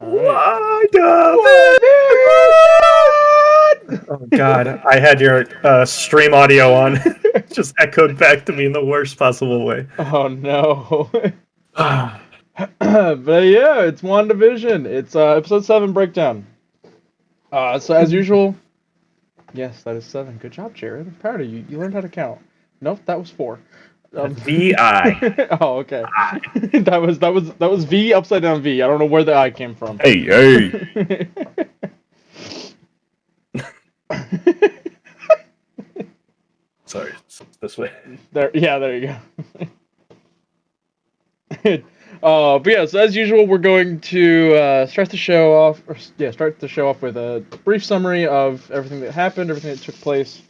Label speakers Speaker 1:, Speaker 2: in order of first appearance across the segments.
Speaker 1: All right.
Speaker 2: WandaVision! Oh God, I had your stream audio on. Just echoed back to me in the worst possible way.
Speaker 1: Oh no. But yeah, it's WandaVision. It's episode 7 breakdown. So as usual, yes, that is 7. Good job, Jared. I'm proud of you. You learned how to count. Nope, that was 4.
Speaker 2: VI.
Speaker 1: Oh, okay. That was V upside down V. I don't know where the I came from.
Speaker 2: Hey, hey. Sorry, this way.
Speaker 1: There you go. But yeah, so as usual, we're going to start the show off with a brief summary of everything that happened, everything that took place,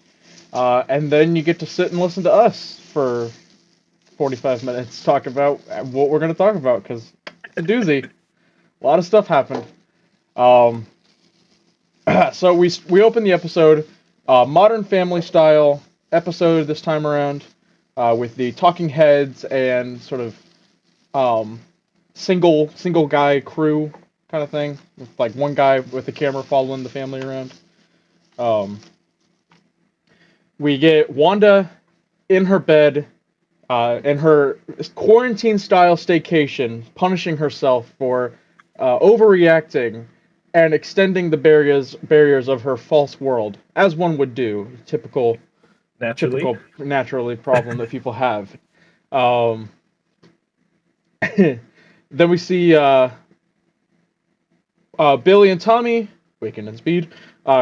Speaker 1: and then you get to sit and listen to us for 45 minutes talk about what we're going to talk about, because a doozy. A lot of stuff happened. So we open the episode, Modern Family style episode this time around, with the talking heads and sort of single guy crew kind of thing, with like one guy with the camera following the family around. We get Wanda in her bed, in her quarantine style staycation, punishing herself for overreacting and extending the barriers of her false world, as one would do. Naturally problem that people have. Then we see Billy and Tommy, Waken and Speed,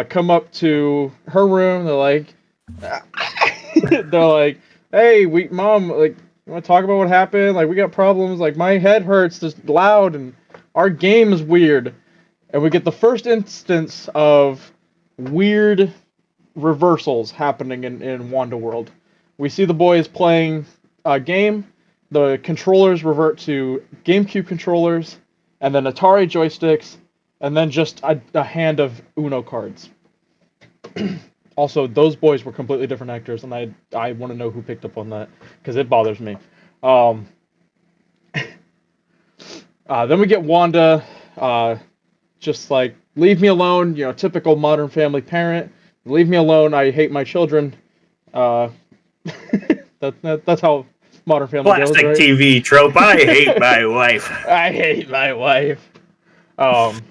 Speaker 1: come up to her room. They're like, "Hey, Mom, like, you want to talk about what happened? Like, we got problems. Like, my head hurts just loud, and our game is weird." And we get the first instance of weird reversals happening in Wanda World. We see the boys playing a game. The controllers revert to GameCube controllers, and then Atari joysticks, and then just a hand of Uno cards. Also, those boys were completely different actors, and I want to know who picked up on that, because it bothers me. Then we get Wanda, just like, leave me alone, typical Modern Family parent. Leave me alone, I hate my children. That's how Modern Family
Speaker 2: Classic
Speaker 1: goes, right?
Speaker 2: TV trope. I hate my wife.
Speaker 1: I hate my wife. But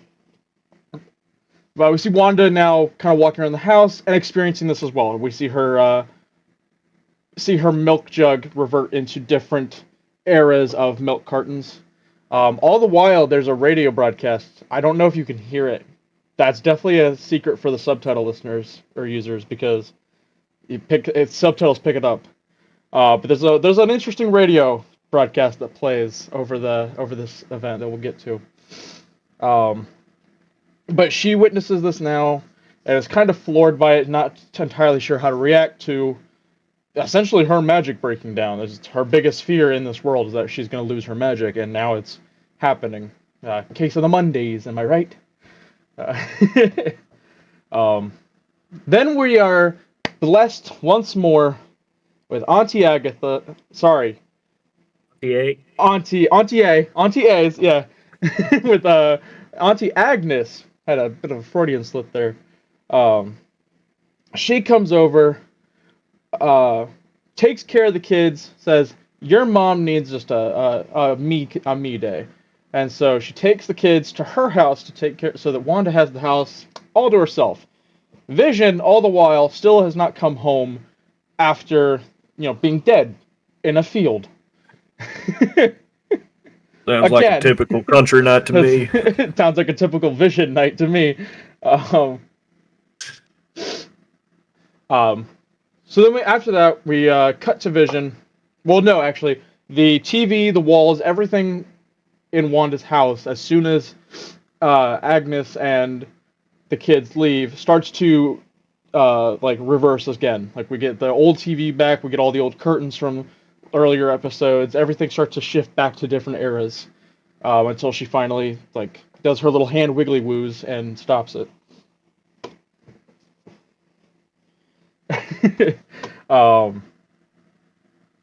Speaker 1: we see Wanda now kind of walking around the house and experiencing this as well. We see her milk jug revert into different eras of milk cartons. All the while, there's a radio broadcast. I don't know if you can hear it. That's definitely a secret for the subtitle listeners or users, because subtitles pick it up. But there's an interesting radio broadcast that plays over this event that we'll get to. But she witnesses this now and is kind of floored by it, not entirely sure how to react to essentially her magic breaking down. It's her biggest fear in this world is that she's going to lose her magic, and now it's happening. Case of the Mondays, am I right? Then we are blessed once more with Auntie Agatha. Sorry. Auntie A's, yeah. With Auntie Agnes. Had a bit of a Freudian slip there. She comes over, takes care of the kids, says, your mom needs just a me day. And so she takes the kids to her house to take care, so that Wanda has the house all to herself. Vision, all the while, still has not come home after, being dead in a field.
Speaker 2: Sounds like a typical country night to me.
Speaker 1: It sounds like a typical Vision night to me. So then after that, we cut to Vision. Well, no, actually, the TV, the walls, everything in Wanda's house, as soon as Agnes and the kids leave, starts to reverse again. Like, we get the old TV back, we get all the old curtains from earlier episodes. Everything starts to shift back to different eras until she finally does her little hand wiggly woos and stops it.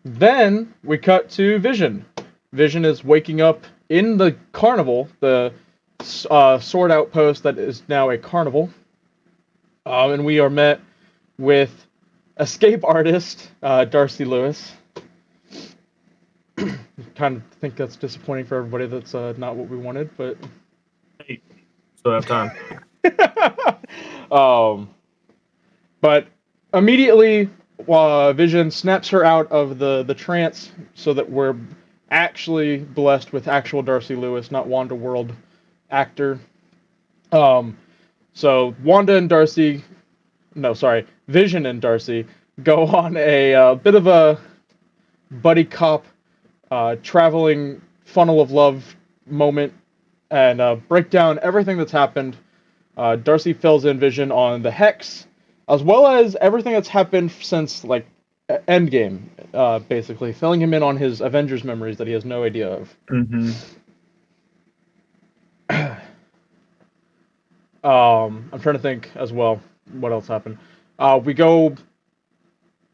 Speaker 1: Then we cut to Vision. Vision is waking up in the carnival, the sword outpost that is now a carnival. And we are met with escape artist Darcy Lewis. Kind of think that's disappointing for everybody. That's not what we wanted, but
Speaker 2: Hey, still have time.
Speaker 1: But immediately, Vision snaps her out of the trance, so that we're actually blessed with actual Darcy Lewis, not Wanda World actor. So Wanda and Darcy, no, sorry, Vision and Darcy go on a bit of a buddy cop traveling funnel of love moment and break down everything that's happened. Darcy fills in Vision on the Hex, as well as everything that's happened since, like, Endgame, basically, filling him in on his Avengers memories that he has no idea of.
Speaker 2: Mm-hmm.
Speaker 1: I'm trying to think as well what else happened. We go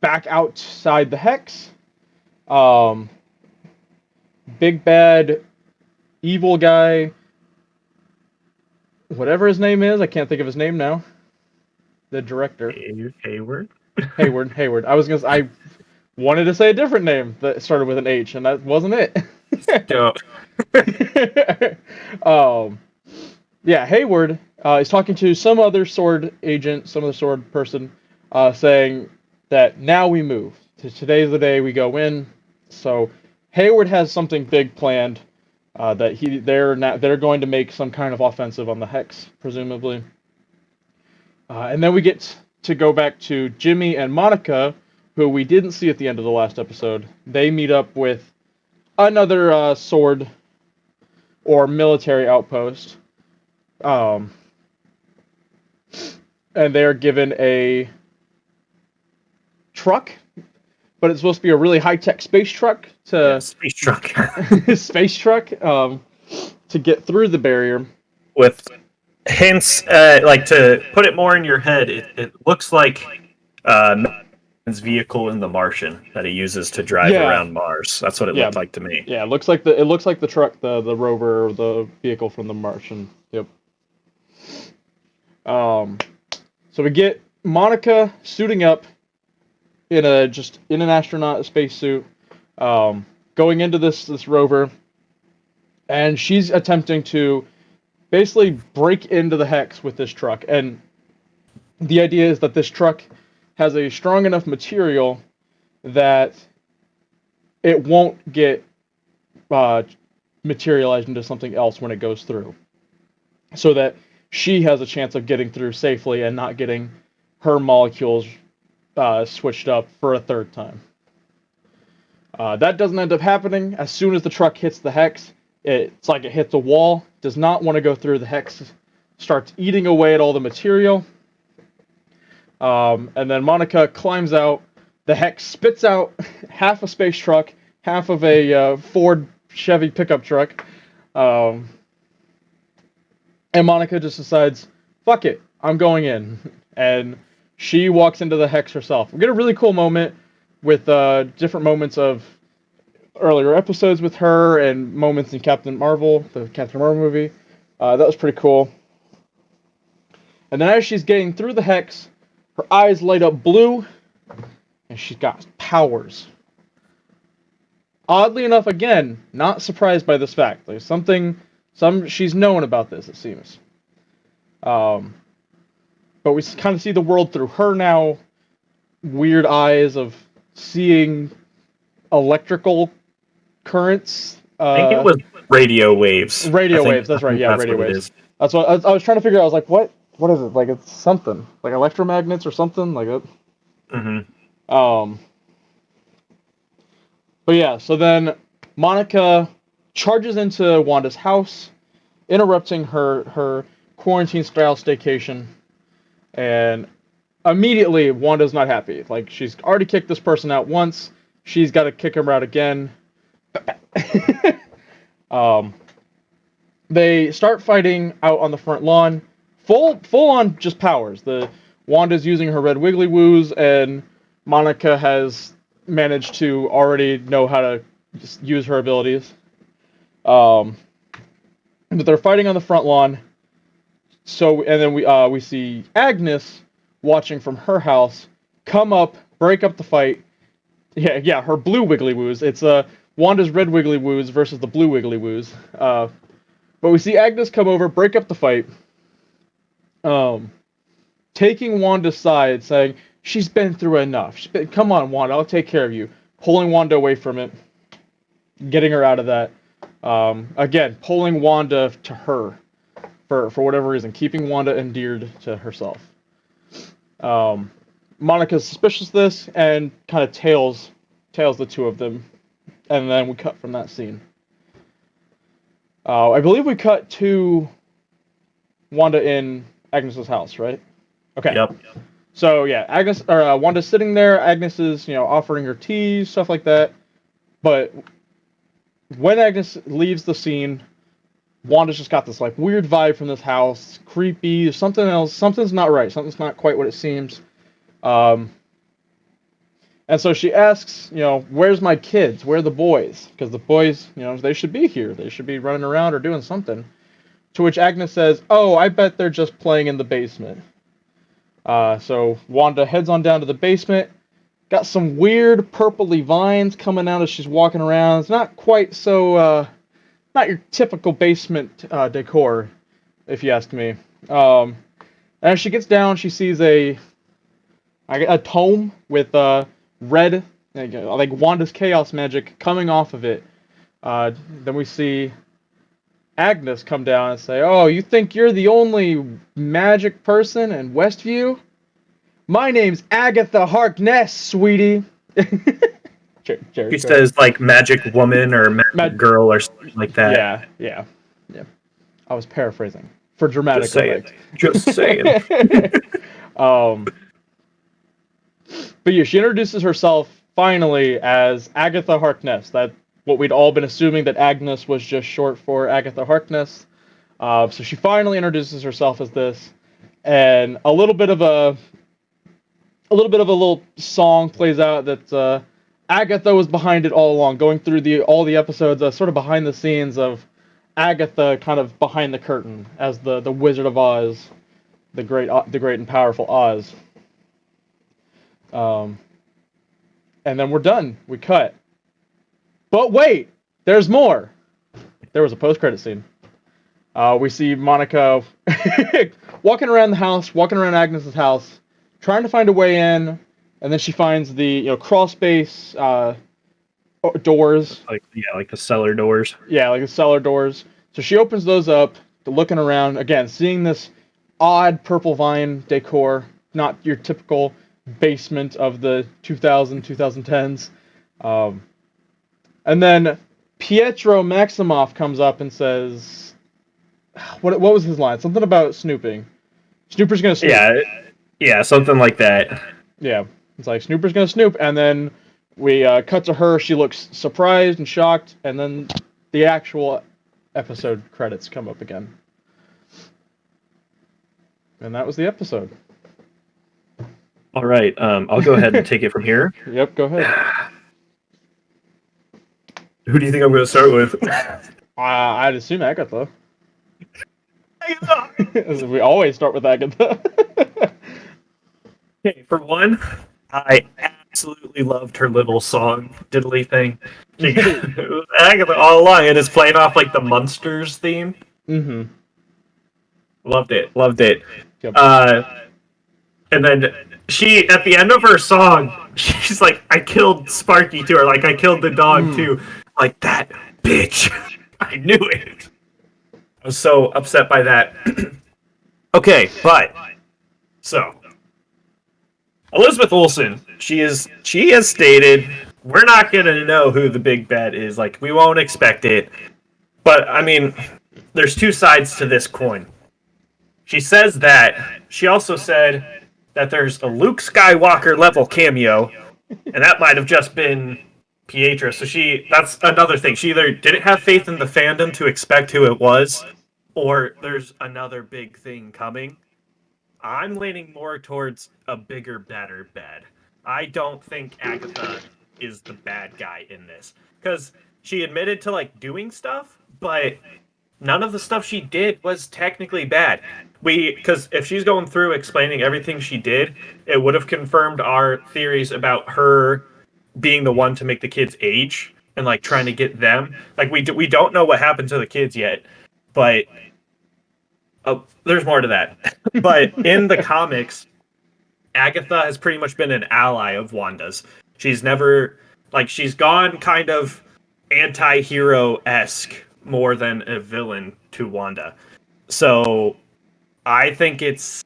Speaker 1: back outside the Hex. Big bad evil guy, whatever his name is, I can't think of his name now. The director.
Speaker 2: Hayward.
Speaker 1: Hayward. I wanted to say a different name that started with an H, and that wasn't it. Yeah, Hayward is talking to some other sword agent, some other sword person, saying that now we move. Today's the day we go in. So Hayward has something big planned. That they're going to make some kind of offensive on the Hex, presumably. And then we get to go back to Jimmy and Monica, who we didn't see at the end of the last episode. They meet up with another sword or military outpost. And they're given a truck, but it's supposed to be a really high-tech space truck
Speaker 2: space truck.
Speaker 1: space truck to get through the barrier.
Speaker 2: With hints, like to put it more in your head, it looks like his vehicle in The Martian that he uses to drive around Mars. That's what it looked like to me.
Speaker 1: Yeah, it looks like the truck, the rover, the vehicle from The Martian. Yep. So we get Monica suiting up in an astronaut spacesuit, going into this rover, and she's attempting to basically break into the Hex with this truck. And the idea is that this truck has a strong enough material that it won't get materialized into something else when it goes through, so that she has a chance of getting through safely and not getting her molecules switched up for a third time. That doesn't end up happening. As soon as the truck hits the Hex, it's like it hits a wall. Does not want to go through the Hex. Starts eating away at all the material. And then Monica climbs out. The Hex spits out half a space truck, half of a Ford Chevy pickup truck. And Monica just decides, fuck it, I'm going in. And she walks into the Hex herself. We get a really cool moment with different moments of earlier episodes with her and moments in Captain Marvel, the Captain Marvel movie. That was pretty cool. And then as she's getting through the Hex, her eyes light up blue, and she's got powers. Oddly enough, again, not surprised by this fact. There's she's known about this, it seems. But we kind of see the world through her now. Weird eyes of seeing electrical currents.
Speaker 2: I think it was radio waves.
Speaker 1: Radio waves, that's right. Yeah, radio waves. That's what I was trying to figure out. I was like, what is it? Like, it's something like electromagnets or something like that.
Speaker 2: Mm-hmm.
Speaker 1: But yeah, so then Monica charges into Wanda's house, interrupting her quarantine-style staycation, and immediately Wanda's not happy. Like, she's already kicked this person out once, she's got to kick him out again. They start fighting out on the front lawn, full on just powers. Wanda's using her red wiggly woos, and Monica has managed to already know how to just use her abilities. But they're fighting on the front lawn. So, and then we see Agnes watching from her house come up, break up the fight. Yeah, her blue Wiggly Woos. It's Wanda's red Wiggly Woos versus the blue Wiggly Woos. But we see Agnes come over, break up the fight, taking Wanda's side, saying she's been through enough. Come on, Wanda, I'll take care of you. Pulling Wanda away from it, getting her out of that. Again, pulling Wanda to her for whatever reason, keeping Wanda endeared to herself. Monica's suspicious of this and kind of tails the two of them, and then we cut from that scene. I believe we cut to Wanda in Agnes's house, right? Okay.
Speaker 2: Yep.
Speaker 1: So yeah, Wanda's sitting there. Agnes is, offering her tea, stuff like that. But when Agnes leaves the scene, Wanda's just got this like weird vibe from this house, creepy. Something else. Something's not right. Something's not quite what it seems. And so she asks, where's my kids? Where are the boys? Because the boys, they should be here. They should be running around or doing something. To which Agnes says, oh, I bet they're just playing in the basement. So Wanda heads on down to the basement. Got some weird purpley vines coming out as she's walking around. It's not quite so, not your typical basement decor, if you ask me. And as she gets down, she sees a tome with red, like Wanda's chaos magic coming off of it. Then we see Agnes come down and say, oh, you think you're the only magic person in Westview? My name's Agatha Harkness, sweetie.
Speaker 2: She says like magic woman or magic girl or something like that.
Speaker 1: Yeah. I was paraphrasing for dramatic effect.
Speaker 2: Just saying.
Speaker 1: But yeah, she introduces herself finally as Agatha Harkness. That what we'd all been assuming that Agnes was just short for Agatha Harkness. So she finally introduces herself as this, and a little bit of a little song plays out that Agatha was behind it all along, going through all the episodes, sort of behind the scenes of Agatha, kind of behind the curtain as the Wizard of Oz, the great and powerful Oz. And then we're done. We cut. But wait, there's more. There was a post-credit scene. We see Monica walking around the house, walking around Agnes's house, trying to find a way in, and then she finds the crawl space doors.
Speaker 2: Like the cellar doors.
Speaker 1: Yeah, like the cellar doors. So she opens those up, looking around again, seeing this odd purple vine decor, not your typical basement of the 2010s. And then Pietro Maximoff comes up and says, what was his line? Something about snooping. Snooper's gonna snoop.
Speaker 2: Yeah, something like that.
Speaker 1: Yeah, it's like Snooper's gonna snoop, and then we cut to her. She looks surprised and shocked, and then the actual episode credits come up again. And that was the episode.
Speaker 2: All right, I'll go ahead and take it from here.
Speaker 1: Yep, go ahead.
Speaker 2: Who do you think I'm going to start with?
Speaker 1: I'd assume Agatha. We always start with Agatha.
Speaker 2: Okay, for one, I absolutely loved her little song diddly thing. It was Agatha all along, and it's playing off like the Munsters theme.
Speaker 1: Mm-hmm.
Speaker 2: Loved it.
Speaker 1: Yep.
Speaker 2: And then she, at the end of her song, she's like, I killed Sparky too, or like, I killed the dog too. Like, that bitch. I knew it. I was so upset by that. Okay, but, so, Elizabeth Olsen, she has stated, we're not going to know who the big bad is. Like, we won't expect it. But, I mean, there's two sides to this coin. She says that. She also said that there's a Luke Skywalker level cameo, and that might have just been Pietro. So that's another thing. She either didn't have faith in the fandom to expect who it was, or there's another big thing coming. I'm leaning more towards a bigger, badder bad. I don't think Agatha is the bad guy in this. Because she admitted to, like, doing stuff, but none of the stuff she did was technically bad. Because if she's going through explaining everything she did, it would have confirmed our theories about her being the one to make the kids age and like trying to get them. Like we don't know what happened to the kids yet, but there's more to that. But in the comics, Agatha has pretty much been an ally of Wanda's. She's never she's gone kind of anti-hero-esque more than a villain to Wanda. So I think it's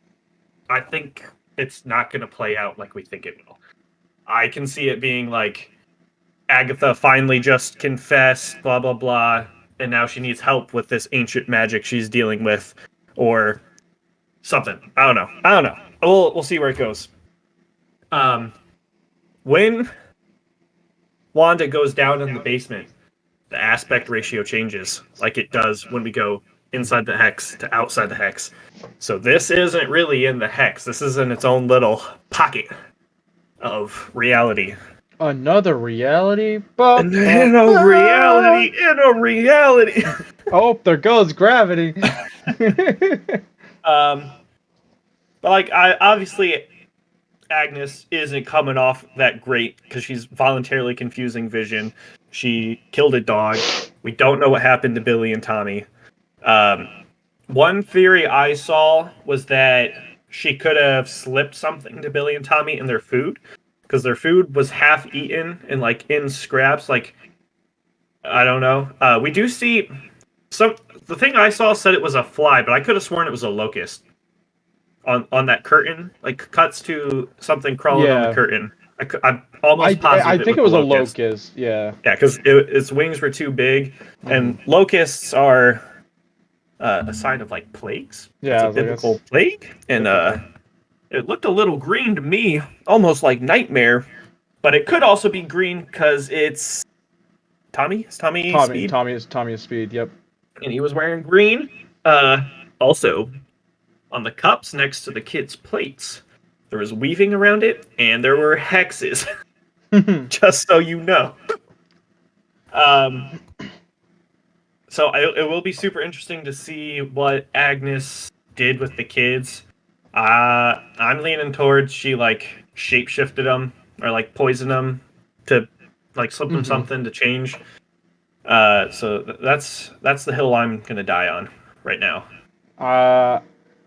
Speaker 2: not going to play out like we think it will. I can see it being like Agatha finally just confessed, blah blah blah, and now she needs help with this ancient magic she's dealing with, or something. I don't know. We'll see where it goes. When Wanda goes down in the basement, the aspect ratio changes, like it does when we go inside the hex to outside the hex. So this isn't really in the hex. This is in its own little pocket of reality.
Speaker 1: Another reality?
Speaker 2: In a reality.
Speaker 1: Oh, there goes gravity.
Speaker 2: But I obviously Agnes isn't coming off that great because she's voluntarily confusing Vision. She killed a dog. We don't know what happened to Billy and Tommy. One theory I saw was that she could have slipped something to Billy and Tommy in their food, because their food was half eaten and in scraps. I don't know. We do see the thing I saw said it was a fly, but I could have sworn it was a locust on that curtain. Cuts to something crawling on the curtain. I'm almost positive.
Speaker 1: I think it was a locust. Yeah.
Speaker 2: Yeah, because its wings were too big, and locusts are a sign of plagues.
Speaker 1: Yeah,
Speaker 2: it's a biblical plague, and it looked a little green to me, almost like nightmare. But it could also be green because it's Tommy. Speed?
Speaker 1: Tommy is Speed. Yep.
Speaker 2: And he was wearing green. Also, on the cups next to the kids' plates, there was weaving around it, and there were hexes. Just so you know. So it will be super interesting to see what Agnes did with the kids. I'm leaning towards she shape-shifted them or poisoned them to slip them something to change. So that's the hill I'm gonna die on right now.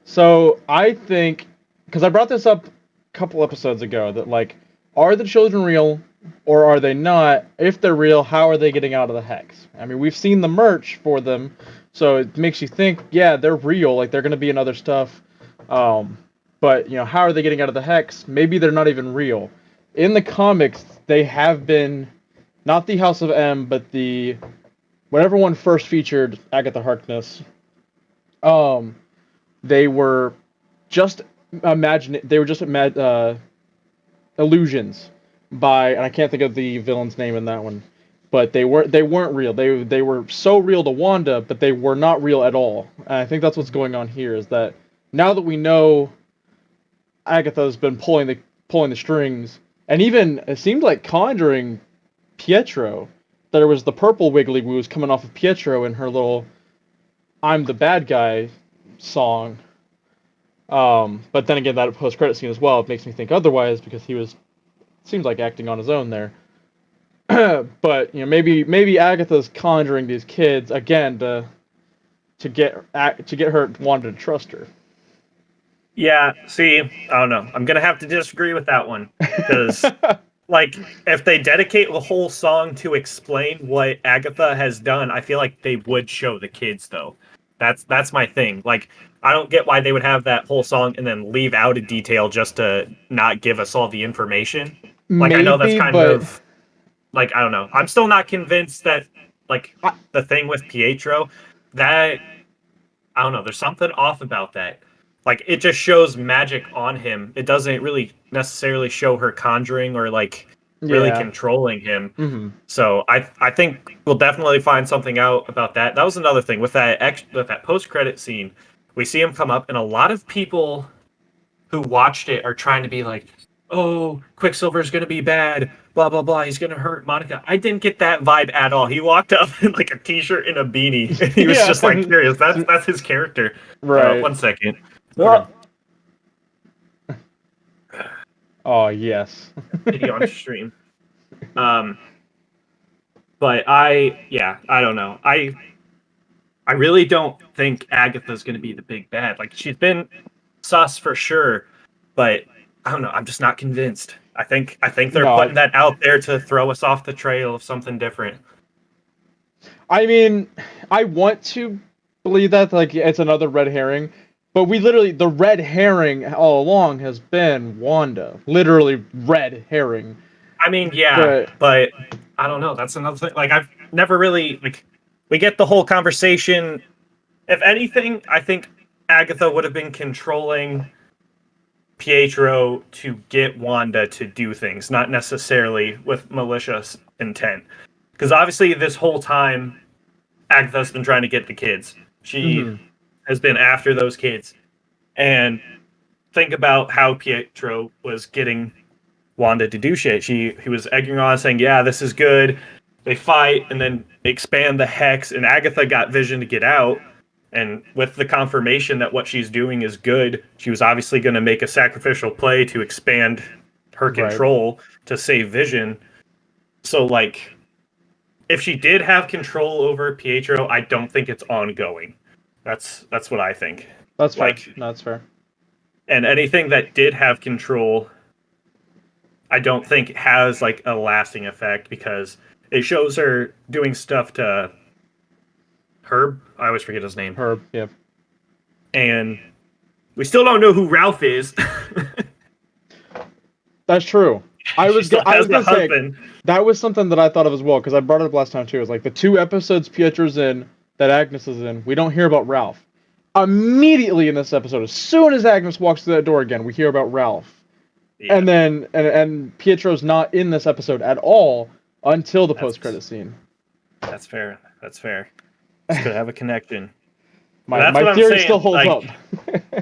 Speaker 1: So I think, because I brought this up a couple episodes ago, that are the children real or are they not? If they're real, how are they getting out of the hex? I mean, we've seen the merch for them, so it makes you think, yeah, they're real. They're going to be in other stuff. But how are they getting out of the hex? Maybe they're not even real. In the comics, they have been not the House of M, but whenever one first featured Agatha Harkness. They were just illusions by, and I can't think of the villain's name in that one, but they weren't real. They were so real to Wanda, but they were not real at all. And I think that's what's going on here, is that now that we know Agatha's been pulling the strings, and even it seemed like conjuring Pietro. There was the purple wiggly woos coming off of Pietro in her little "I'm the bad guy" song. But then again, that post-credit scene as well, it makes me think otherwise, because seems like acting on his own there. But maybe Agatha's conjuring these kids again to get her Wanda to trust her.
Speaker 2: Yeah, see, I don't know. I'm gonna have to disagree with that one, because if they dedicate the whole song to explain what Agatha has done, I feel like they would show the kids, though. That's my thing. I don't get why they would have that whole song and then leave out a detail just to not give us all the information. I know that's kind of I don't know. I'm still not convinced that the thing with Pietro, that I don't know, there's something off about that. It just shows magic on him. It doesn't really necessarily show her conjuring or really controlling him.
Speaker 1: Mm-hmm.
Speaker 2: So I think we'll definitely find something out about that. That was another thing with that post-credit scene. We see him come up, and a lot of people who watched it are trying to be like, "Oh, Quicksilver's going to be bad. blah blah blah. He's gonna hurt Monica. I didn't get that vibe at all. He walked up in like a t-shirt and a beanie. And he was just like curious. That's his character.
Speaker 1: Right.
Speaker 2: 1 second.
Speaker 1: Okay. Oh yes.
Speaker 2: Video on stream. But I don't know. I really don't think Agatha's gonna be the big bad. Like, she's been sus for sure, but I don't know. I'm just not convinced. I think they're putting that out there to throw us off the trail of something different.
Speaker 1: I mean, I want to believe that like it's another red herring, but the red herring all along has been Wanda. Literally red herring.
Speaker 2: I mean, yeah, but I don't know. That's another thing. Like, I've never really we get the whole conversation. If anything, I think Agatha would have been controlling Pietro to get Wanda to do things, not necessarily with malicious intent. Because obviously this whole time, Agatha's been trying to get the kids. She has been after those kids. And think about how Pietro was getting Wanda to do shit. He was egging on, saying, yeah, this is good. They fight, and then expand the hex, and Agatha got Vision to get out. And with the confirmation that what she's doing is good, she was obviously going to make a sacrificial play to expand her control to save Vision. So, like, if she did have control over Pietro, I don't think it's ongoing. That's what I think.
Speaker 1: That's fair. That's fair.
Speaker 2: And anything that did have control, I don't think has like a lasting effect, because it shows her doing stuff to Herb. I always forget his name.
Speaker 1: Herb, yep.
Speaker 2: And we still don't know who Ralph is.
Speaker 1: That's true. I was gonna say
Speaker 2: husband.
Speaker 1: That was something that I thought of as well, because I brought it up last time too. It was like the 2 episodes Pietro's in, that Agnes is in, we don't hear about Ralph. Immediately in this episode, as soon as Agnes walks through that door again, we hear about Ralph. Yeah. And then and Pietro's not in this episode at all until the post-credit scene.
Speaker 2: That's fair. That's fair. It's gonna have a connection.
Speaker 1: My theory still holds up.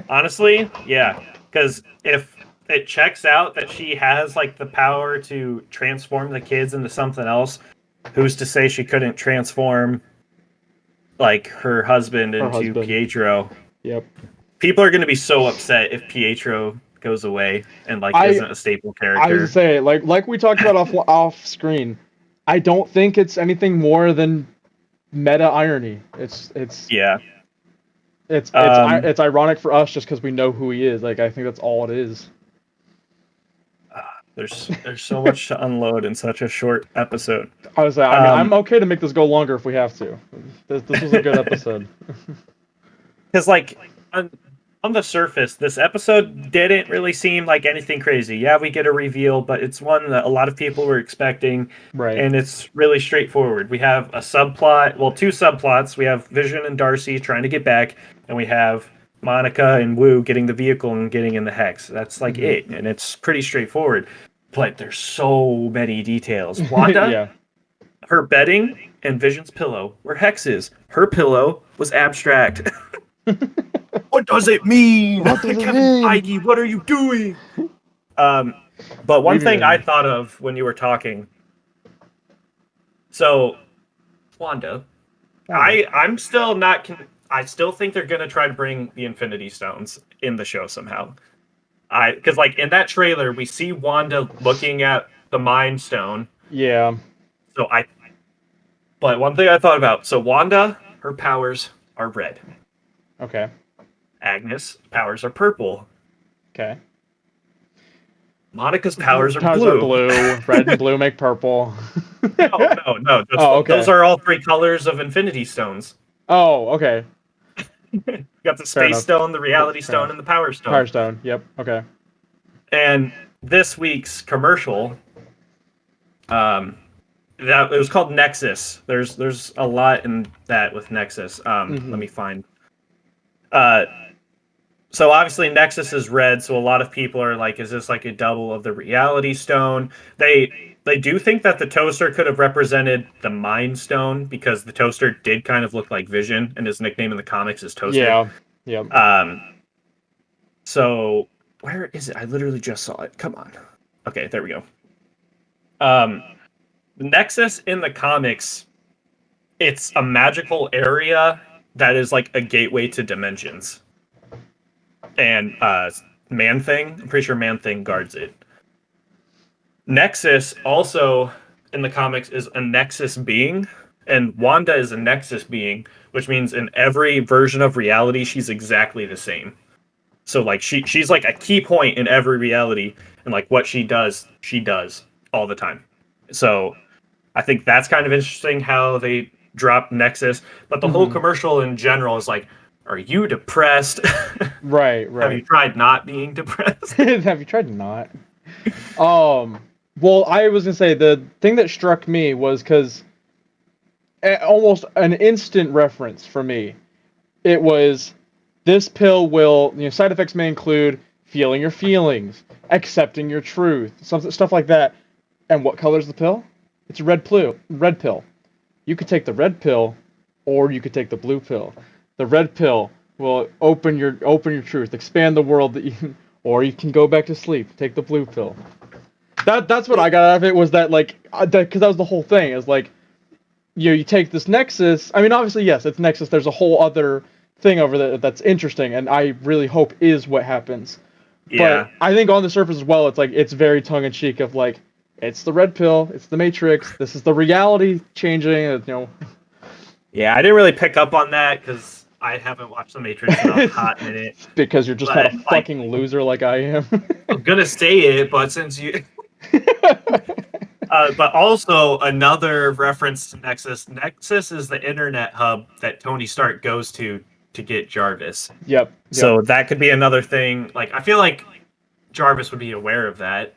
Speaker 2: Honestly, yeah. Because if it checks out that she has like the power to transform the kids into something else, who's to say she couldn't transform like her husband into Pietro?
Speaker 1: Yep.
Speaker 2: People are gonna be so upset if Pietro goes away and like isn't a staple character.
Speaker 1: I would say like we talked about off screen. I don't think it's anything more than meta irony. It's ironic for us just because we know who he is. Like, I think that's all it is.
Speaker 2: There's so much to unload in such a short episode.
Speaker 1: I was like, I mean, I'm okay to make this go longer if we have to. This was a good episode.
Speaker 2: Because like on the surface, this episode didn't really seem like anything crazy. Yeah, we get a reveal, but it's one that a lot of people were expecting.
Speaker 1: Right.
Speaker 2: And it's really straightforward. We have a subplot, well, 2 subplots. We have Vision and Darcy trying to get back, and we have Monica and Wu getting the vehicle and getting in the hex. That's like it, and it's pretty straightforward. But there's so many details. Wanda, her bedding and Vision's pillow were hexes. Her pillow was abstract. What does it mean? Kevin Feige, what are you doing? But one thing I thought of when you were talking. So, Wanda, I'm still not. I still think they're gonna try to bring the Infinity Stones in the show somehow. Because like in that trailer, we see Wanda looking at the Mind Stone.
Speaker 1: Yeah.
Speaker 2: So But one thing I thought about. So Wanda, her powers are red.
Speaker 1: Okay.
Speaker 2: Agnes' powers are purple.
Speaker 1: Okay.
Speaker 2: Monica's powers are blue.
Speaker 1: Red and blue make purple.
Speaker 2: No. Those are all 3 colors of Infinity Stones.
Speaker 1: Oh, okay.
Speaker 2: You got the Space Stone, the Reality Stone, and the Power Stone.
Speaker 1: Power Stone, yep, okay.
Speaker 2: And this week's commercial, that it was called Nexus. There's a lot in that with Nexus. Let me find. So obviously Nexus is red, so a lot of people are like, is this like a double of the Reality Stone? They do think that the toaster could have represented the Mind Stone, because the toaster did kind of look like Vision, and his nickname in the comics is Toaster.
Speaker 1: Yeah.
Speaker 2: So where is it? I literally just saw it. Come on. Okay, there we go. The Nexus in the comics, it's a magical area that is like a gateway to dimensions. And Man-Thing, I'm pretty sure Man-Thing guards it. Nexus also in the comics is a Nexus being, and Wanda is a Nexus being, which means in every version of reality she's exactly the same. So like she's like a key point in every reality, and like what she does all the time. So I think that's kind of interesting how they drop Nexus, but the whole commercial in general is like, are you depressed?
Speaker 1: Right.
Speaker 2: Have you tried not being depressed?
Speaker 1: Have you tried not? Well, I was gonna say the thing that struck me was because almost an instant reference for me. It was this pill will, side effects may include feeling your feelings, accepting your truth, stuff like that. And what color is the pill? It's a red pill. You could take the red pill, or you could take the blue pill. The red pill will open your truth, expand the world that you, or you can go back to sleep. Take the blue pill. That's what I got out of it, was that like because that was the whole thing. Is like you take this Nexus. I mean, obviously yes, it's Nexus. There's a whole other thing over there that's interesting, and I really hope is what happens.
Speaker 2: Yeah.
Speaker 1: But I think on the surface as well, it's like it's very tongue in cheek of like, it's the red pill, it's the Matrix, this is the reality changing,
Speaker 2: Yeah, I didn't really pick up on that because I haven't watched The Matrix in a hot minute.
Speaker 1: Because you're just not a fucking loser like I am.
Speaker 2: I'm gonna say it, but since you... but also another reference to Nexus. Nexus is the internet hub that Tony Stark goes to get Jarvis.
Speaker 1: Yep.
Speaker 2: So that could be another thing. Like, I feel like Jarvis would be aware of that.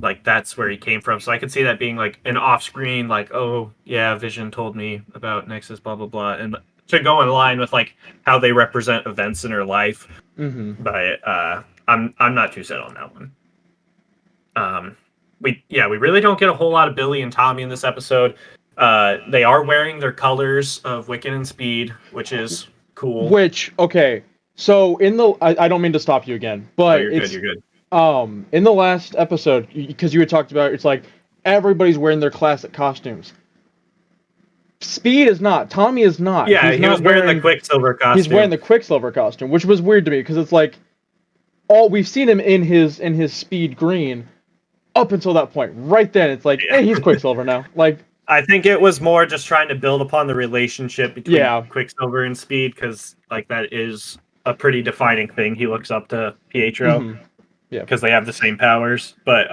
Speaker 2: Like, that's where he came from. So I could see that being like an off-screen, like, oh yeah, Vision told me about Nexus, blah blah blah, and to go in line with like how they represent events in her life. But I'm not too set on that one. We really don't get a whole lot of Billy and Tommy in this episode. They are wearing their colors of Wiccan and Speed, which is cool.
Speaker 1: Which, okay, so I don't mean to stop you again, but
Speaker 2: you're good.
Speaker 1: In the last episode, because you had talked about, it's like everybody's wearing their classic costumes. Speed is not. Tommy is not.
Speaker 2: Yeah, he was wearing the Quicksilver costume.
Speaker 1: He's wearing the Quicksilver costume, which was weird to me because it's like, we've seen him in his Speed green up until that point. Right then, it's like, hey, he's Quicksilver now. Like,
Speaker 2: I think it was more just trying to build upon the relationship between Quicksilver and Speed, because like that is a pretty defining thing. He looks up to Pietro, because they have the same powers. But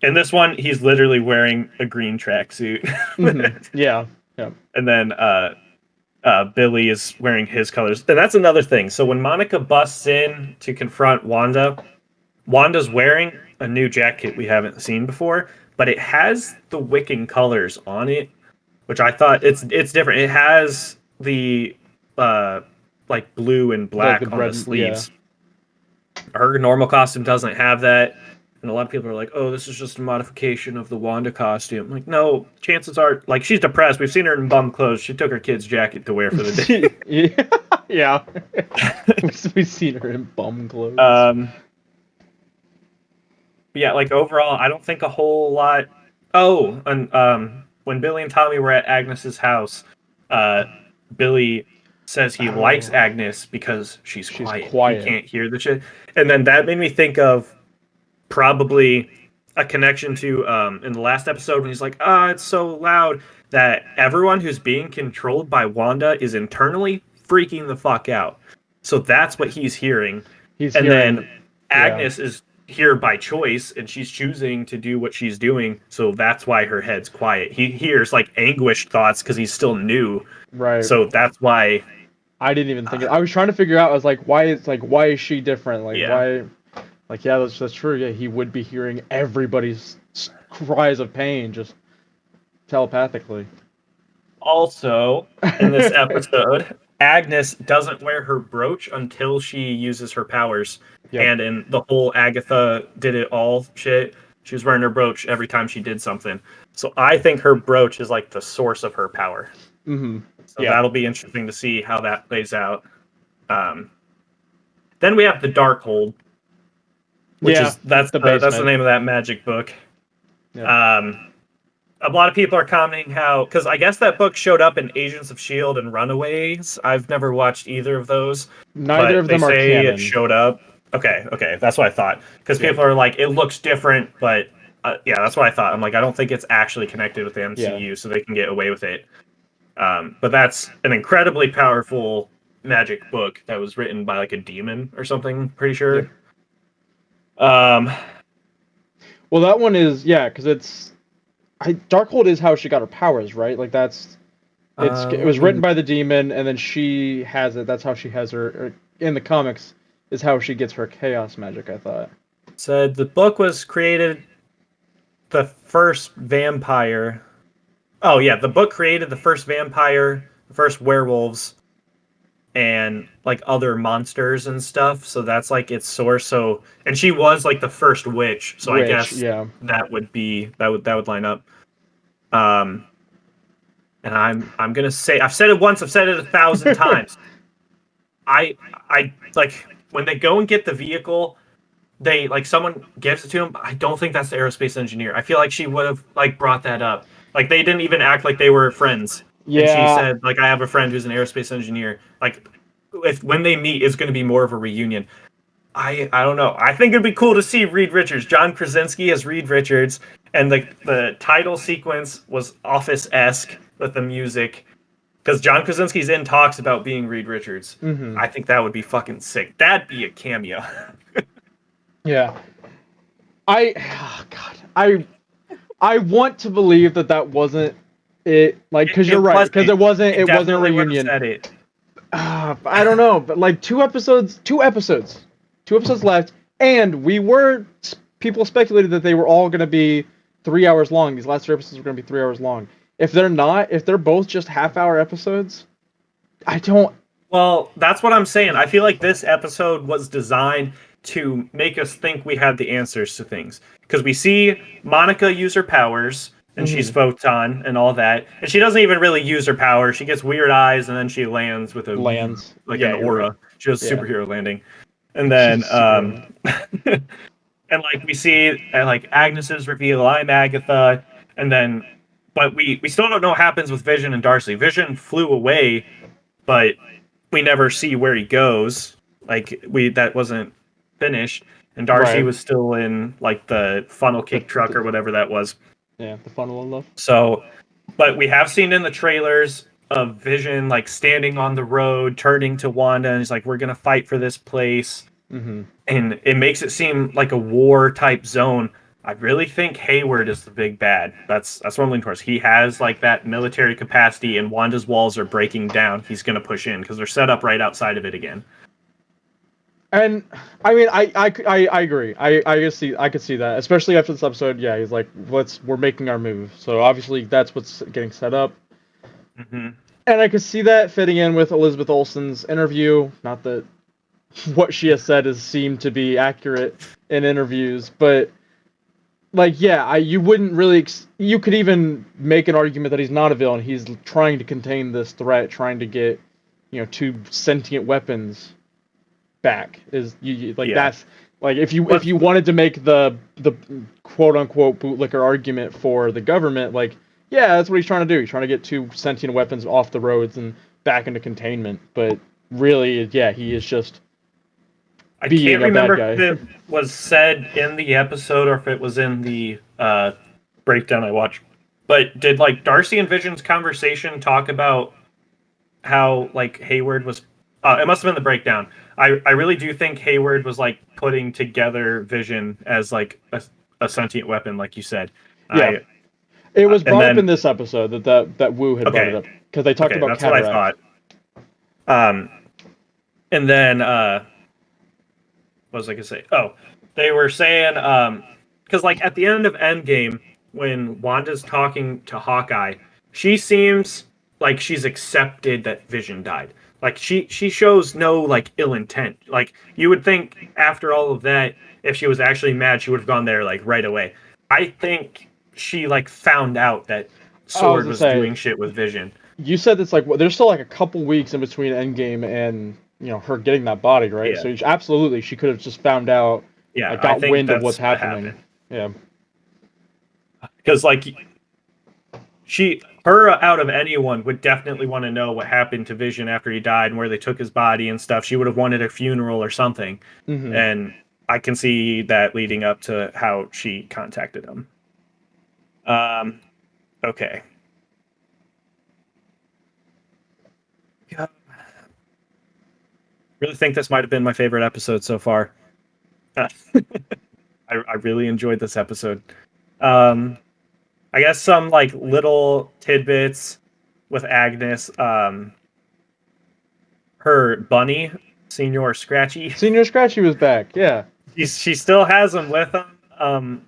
Speaker 2: in this one, he's literally wearing a green tracksuit.
Speaker 1: Yeah.
Speaker 2: And then Billy is wearing his colors, and that's another thing. So when Monica busts in to confront Wanda, Wanda's wearing a new jacket we haven't seen before, but it has the Wiccan colors on it, which I thought it's different. It has the like blue and black on the sleeves. Her normal costume doesn't have that, and a lot of people are like, "Oh, this is just a modification of the Wanda costume." I'm like, no, chances are, like, she's depressed. We've seen her in bum clothes. She took her kid's jacket to wear for the day.
Speaker 1: Yeah. We've seen her in bum clothes.
Speaker 2: Yeah, like overall, I don't think a whole lot. Oh, and when Billy and Tommy were at Agnes's house, Billy says he likes Agnes because she's quiet. He can't hear the shit. And then that made me think of probably a connection to in the last episode when he's like, it's so loud, that everyone who's being controlled by Wanda is internally freaking the fuck out. So that's what he's hearing. Then Agnes is here by choice, and she's choosing to do what she's doing, so that's why her head's quiet. He hears like anguished thoughts because he's still new,
Speaker 1: right?
Speaker 2: So that's why
Speaker 1: I didn't even think I was trying to figure out, I was like, why is she different? Like, why? Like, yeah, that's true. Yeah, he would be hearing everybody's cries of pain just telepathically.
Speaker 2: Also, in this episode, Agnes doesn't wear her brooch until she uses her powers. And in the whole Agatha did it all shit, she was wearing her brooch every time she did something. So I think her brooch is like the source of her power. So that'll be interesting to see how that plays out. Then we have the Darkhold, which is that's the name of that magic book.
Speaker 1: Yeah.
Speaker 2: A lot of people are commenting how, because I guess that book showed up in Agents of S.H.I.E.L.D. and Runaways. I've never watched either of those.
Speaker 1: Neither of them are
Speaker 2: say
Speaker 1: canon.
Speaker 2: It showed up. Okay, that's what I thought. Because people are like, it looks different, but yeah, that's what I thought. I'm like, I don't think it's actually connected with the MCU, so they can get away with it. But that's an incredibly powerful magic book that was written by like a demon or something, pretty sure.
Speaker 1: Yeah. Well, that one is, because Darkhold is how she got her powers, right? Like it was written by the demon, and then she has it. That's how she has her in the comics. Is how she gets her chaos magic. I thought.
Speaker 2: Said the book was created. The first vampire. Oh yeah, the book created the first vampire, the first werewolves, and like other monsters and stuff. So that's like its source. So and she was like the first witch. So I guess that would line up. And I'm gonna say I've said it once, I've said it 1,000 times. I like when they go and get the vehicle, they like someone gives it to him. I don't think that's the aerospace engineer. I feel like she would have like brought that up. Like they didn't even act like they were friends.
Speaker 1: Yeah.
Speaker 2: And she said like I have a friend who's an aerospace engineer. Like if when they meet, it's going to be more of a reunion. I don't know. I think it'd be cool to see Reed Richards. John Krasinski as Reed Richards, and the title sequence was Office-esque with the music. Because John Krasinski's in talks about being Reed Richards.
Speaker 1: Mm-hmm.
Speaker 2: I think that would be fucking sick. That'd be a cameo.
Speaker 1: Yeah. I want to believe that wasn't it. Like, because you're right. Because it wasn't a reunion.
Speaker 2: Said it.
Speaker 1: I don't know, but like two episodes left, and people speculated that they were all going to be 3 hours long. These last 3 episodes were going to be 3 hours long. If they're both just half-hour episodes, I don't.
Speaker 2: Well, that's what I'm saying. I feel like this episode was designed to make us think we had the answers to things. Because we see Monica use her powers, and she's photon and all that. And she doesn't even really use her power. She gets weird eyes, and then she lands with an aura. Right. She does a superhero landing. And then, and like we see, like Agnes's reveal, I'm Agatha, and then, but we still don't know what happens with Vision and Darcy. Vision flew away, but we never see where he goes. Like that wasn't finished, and Darcy was still in like the funnel cake truck or whatever that was.
Speaker 1: Yeah, the funnel of love.
Speaker 2: So, but we have seen in the trailers of Vision like standing on the road, turning to Wanda, and he's like, "We're gonna fight for this place."
Speaker 1: Mm-hmm.
Speaker 2: And it makes it seem like a war type zone. I really think Hayward is the big bad. That's what I'm leaning towards. He has like that military capacity, and Wanda's walls are breaking down. He's gonna push in because they're set up right outside of it again.
Speaker 1: And I mean, I agree. I could see that, especially after this episode. Yeah, he's like, we're making our move. So obviously that's what's getting set up.
Speaker 2: Mm-hmm.
Speaker 1: And I could see that fitting in with Elizabeth Olsen's interview. Not that what she has said has seemed to be accurate in interviews, but like, yeah, you wouldn't really. You could even make an argument that he's not a villain. He's trying to contain this threat, trying to get, 2 sentient weapons back. That's like if you wanted to make the quote unquote bootlicker argument for the government, like, yeah, that's what he's trying to do. He's trying to get 2 sentient weapons off the roads and back into containment. But really, yeah, he is just.
Speaker 2: I can't remember if it was said in the episode or if it was in the breakdown I watched. But did like Darcy and Vision's conversation talk about how like Hayward was? It must have been the breakdown. I really do think Hayward was like putting together Vision as like a sentient weapon, like you said.
Speaker 1: Yeah. It was brought up in this episode that Wu had brought it up because they talked about cataract.
Speaker 2: That's what I thought. And then what was I gonna say? Oh, they were saying because like at the end of Endgame when Wanda's talking to Hawkeye, she seems like she's accepted that Vision died. Like she shows no like ill intent. Like you would think after all of that, if she was actually mad, she would have gone there like right away. I think she like found out that Sword was doing shit with Vision.
Speaker 1: You said it's like there's still like a couple weeks in between Endgame and her getting that body, right? Yeah. So absolutely, she could have just found out.
Speaker 2: Yeah,
Speaker 1: got wind of what's happening. Yeah.
Speaker 2: because like her out of anyone would definitely want to know what happened to Vision after he died and where they took his body and stuff. She would have wanted a funeral or something, and I can see that leading up to how she contacted him. Okay. Yeah. Really think this might have been my favorite episode so far. I really enjoyed this episode. I guess some like little tidbits with Agnes. Her bunny, Senior Scratchy.
Speaker 1: Senior Scratchy was back. Yeah.
Speaker 2: She still has him with him.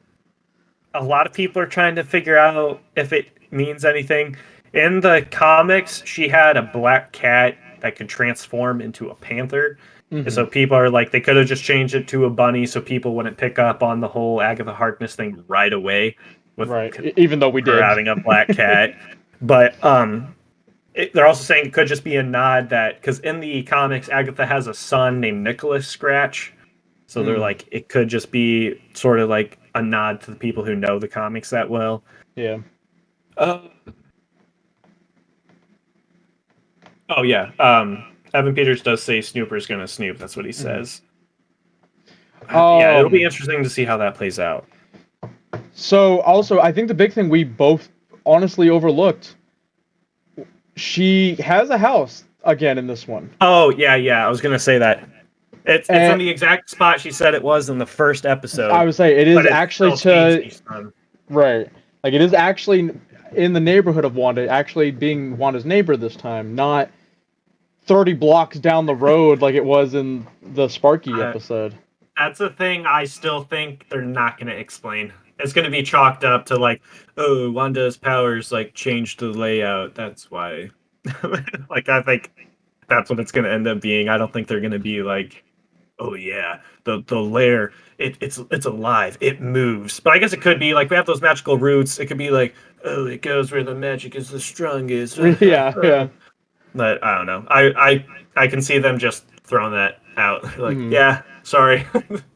Speaker 2: A lot of people are trying to figure out if it means anything. In the comics, she had a black cat that could transform into a panther. And so people are like, they could have just changed it to a bunny so people wouldn't pick up on the whole Agatha Harkness thing right away.
Speaker 1: Even though we did.
Speaker 2: Having a black cat. But they're also saying it could just be a nod that, because in the comics, Agatha has a son named Nicholas Scratch. So they're like, it could just be sort of like a nod to the people who know the comics that well.
Speaker 1: Yeah.
Speaker 2: Oh, yeah. Evan Peters does say Snooper's going to snoop. That's what he says. Yeah, it'll be interesting to see how that plays out.
Speaker 1: So, also, I think the big thing we both honestly overlooked, she has a house again in this one.
Speaker 2: Oh, yeah. I was going to say that. It's in the exact spot she said it was in the first episode.
Speaker 1: I would say it is actually right. Like, it is actually in the neighborhood of Wanda, actually being Wanda's neighbor this time, not 30 blocks down the road like it was in the Sparky episode.
Speaker 2: That's a thing I still think they're not going to explain. It's going to be chalked up to like, oh, Wanda's powers like changed the layout. That's why. Like, I think that's what it's going to end up being. I don't think they're going to be like, oh yeah, the lair, it's alive, it moves. But I guess it could be like, we have those magical roots. It could be like, oh, it goes where the magic is the strongest.
Speaker 1: yeah.
Speaker 2: But I don't know. I can see them just throwing that out. Like, yeah, sorry,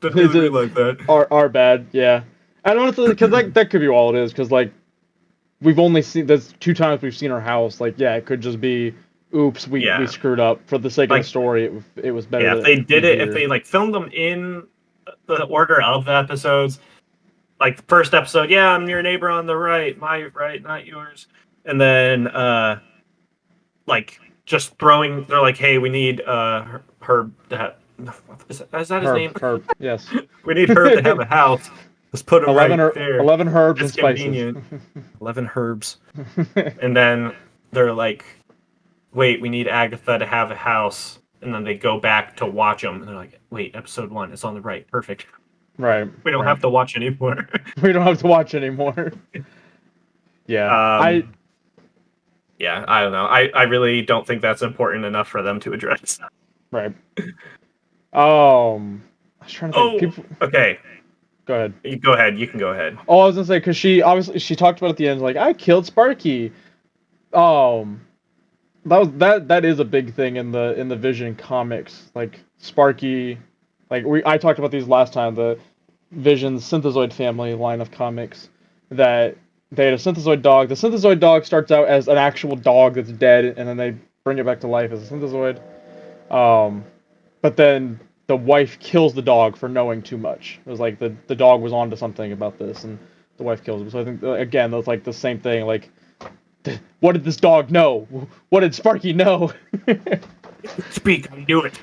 Speaker 2: didn't really like that.
Speaker 1: Our bad, yeah. I don't know, because that could be all it is. Because like, we've only seen that's 2 times we've seen her house. Like, yeah, it could just be, oops, we screwed up. For the sake of the story, it was better.
Speaker 2: Yeah, if they did it, if they like filmed them in the order of the episodes, like the first episode, yeah, I'm your neighbor on the right, my right, not yours, and then like just throwing, they're like, hey, we need Herb to have, is that his name?
Speaker 1: Herb, yes.
Speaker 2: We need Herb to have a house. Let's put him 11 right there.
Speaker 1: 11 herbs
Speaker 2: it's
Speaker 1: and
Speaker 2: convenient.
Speaker 1: Spices.
Speaker 2: 11 herbs. And then they're like, wait, we need Agatha to have a house. And then they go back to watch them. And they're like, wait, episode 1, it's on the right. Perfect.
Speaker 1: Right.
Speaker 2: We don't have to watch anymore.
Speaker 1: We don't have to watch anymore. Yeah.
Speaker 2: Yeah, I don't know. I really don't think that's important enough for them to address.
Speaker 1: Right. I was trying to think.
Speaker 2: Okay.
Speaker 1: Go ahead.
Speaker 2: You go ahead. You can go ahead.
Speaker 1: Oh, I was gonna say, because she talked about at the end, like, I killed Sparky. That is a big thing in the Vision comics. Like, Sparky, like I talked about these last time, the Vision Synthezoid family line of comics, that they had a synthezoid dog. The synthezoid dog starts out as an actual dog that's dead, and then they bring it back to life as a synthezoid. But then the wife kills the dog for knowing too much. It was like the dog was onto something about this, and the wife kills him. So I think, again, that's like the same thing. Like, what did this dog know? What did Sparky know?
Speaker 2: Speak, I knew it.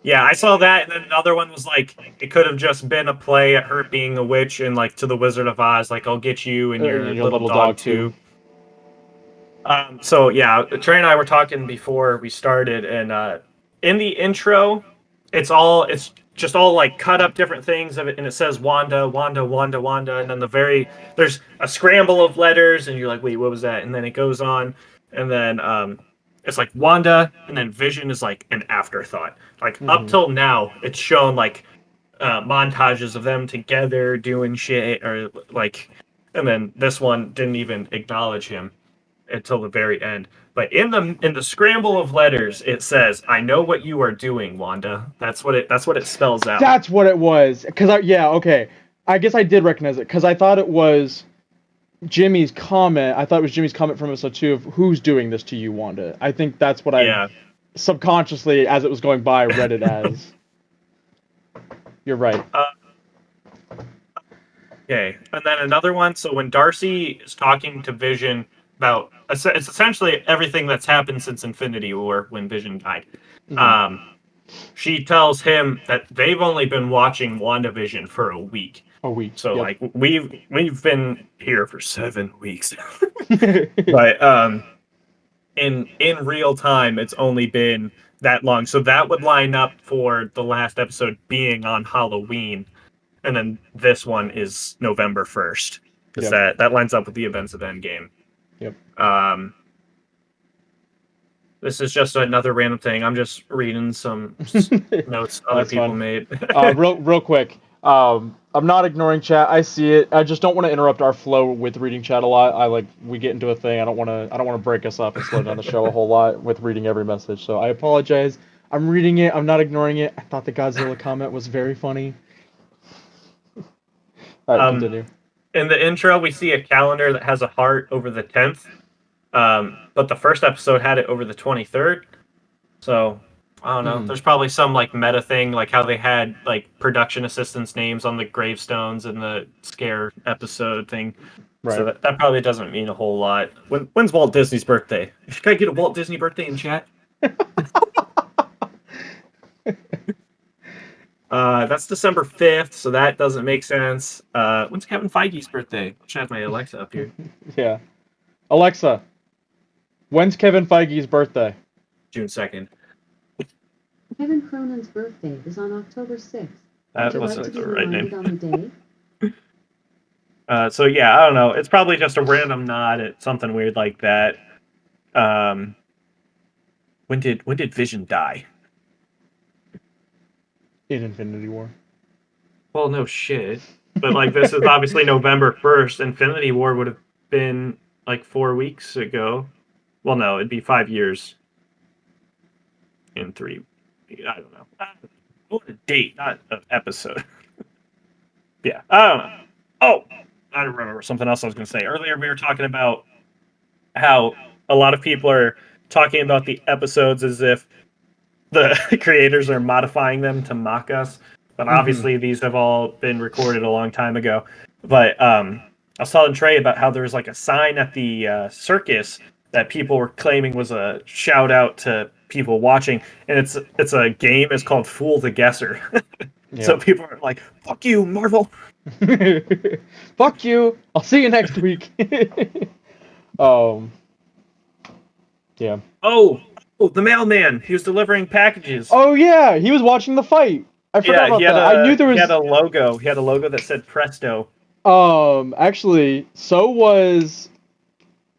Speaker 2: Yeah, I saw that, and then another one was like, it could have just been a play at her being a witch, and like to the Wizard of Oz, like, I'll get you and your little dog too. So yeah, Trey and I were talking before we started, and in the intro, it's just all like cut up different things of it, and it says Wanda, Wanda, Wanda, Wanda, and then there's a scramble of letters, and you're like, wait, what was that? And then it goes on, and then it's like Wanda, and then Vision is like an afterthought. Like up till now, it's shown like montages of them together doing shit, or like, and then this one didn't even acknowledge him until the very end. But in the scramble of letters, it says, "I know what you are doing, Wanda." That's what it spells out.
Speaker 1: That's what it was. Okay. I guess I did recognize it because I thought it was Jimmy's comment. I thought it was Jimmy's comment from episode 2 of who's doing this to you, Wanda. I think that's what I subconsciously, as it was going by, read it as. You're right.
Speaker 2: Okay, and then another one. So when Darcy is talking to Vision about, it's essentially everything that's happened since Infinity War when Vision died. Mm-hmm. She tells him that they've only been watching WandaVision for a week. So like we've been here for 7 weeks. But in real time it's only been that long. So that would line up for the last episode being on Halloween. And then this one is November 1st. Because that lines up with the events of Endgame.
Speaker 1: Yep.
Speaker 2: This is just another random thing. I'm just reading some notes other people made.
Speaker 1: Real quick. I'm not ignoring chat. I see it. I just don't want to interrupt our flow with reading chat a lot. We get into a thing. I don't want to break us up and slow down the show a whole lot with reading every message. So I apologize. I'm reading it. I'm not ignoring it. I thought the Godzilla comment was very funny. All right, continue.
Speaker 2: In the intro, we see a calendar that has a heart over the 10th. But the first episode had it over the 23rd. So I don't know. There's probably some like meta thing, like how they had like production assistants' names on the gravestones in the Scare episode thing. Right. So that probably doesn't mean a whole lot. When's Walt Disney's birthday? Can I get a Walt Disney birthday in chat? That's December 5th, so that doesn't make sense. When's Kevin Feige's birthday? I should have my Alexa up here.
Speaker 1: Yeah. Alexa, when's Kevin Feige's birthday?
Speaker 2: June 2nd.
Speaker 3: Kevin Cronin's birthday is on October 6th.
Speaker 2: That wasn't the right name. On the day? So yeah, I don't know. It's probably just a random nod at something weird like that. When did Vision die?
Speaker 1: In Infinity War.
Speaker 2: Well, no shit. But like this is obviously November 1st. Infinity War would have been like 4 weeks ago. Well, no, it'd be 5 years. In 3. I don't know. What a date, not an episode. Yeah, I don't know. Oh, I remember something else I was going to say. Earlier we were talking about how a lot of people are talking about the episodes as if the creators are modifying them to mock us. But obviously these have all been recorded a long time ago. But I was telling Trey about how there was like a sign at the circus that people were claiming was a shout out to people watching, and it's a game. It's called Fool the Guesser. So people are like, "Fuck you, Marvel."
Speaker 1: Fuck you. I'll see you next week. Yeah.
Speaker 2: Oh, the mailman. He was delivering packages.
Speaker 1: Oh yeah, he was watching the fight. I forgot about that. I knew there was.
Speaker 2: He had a logo. He had a logo that said Presto.
Speaker 1: Actually, so was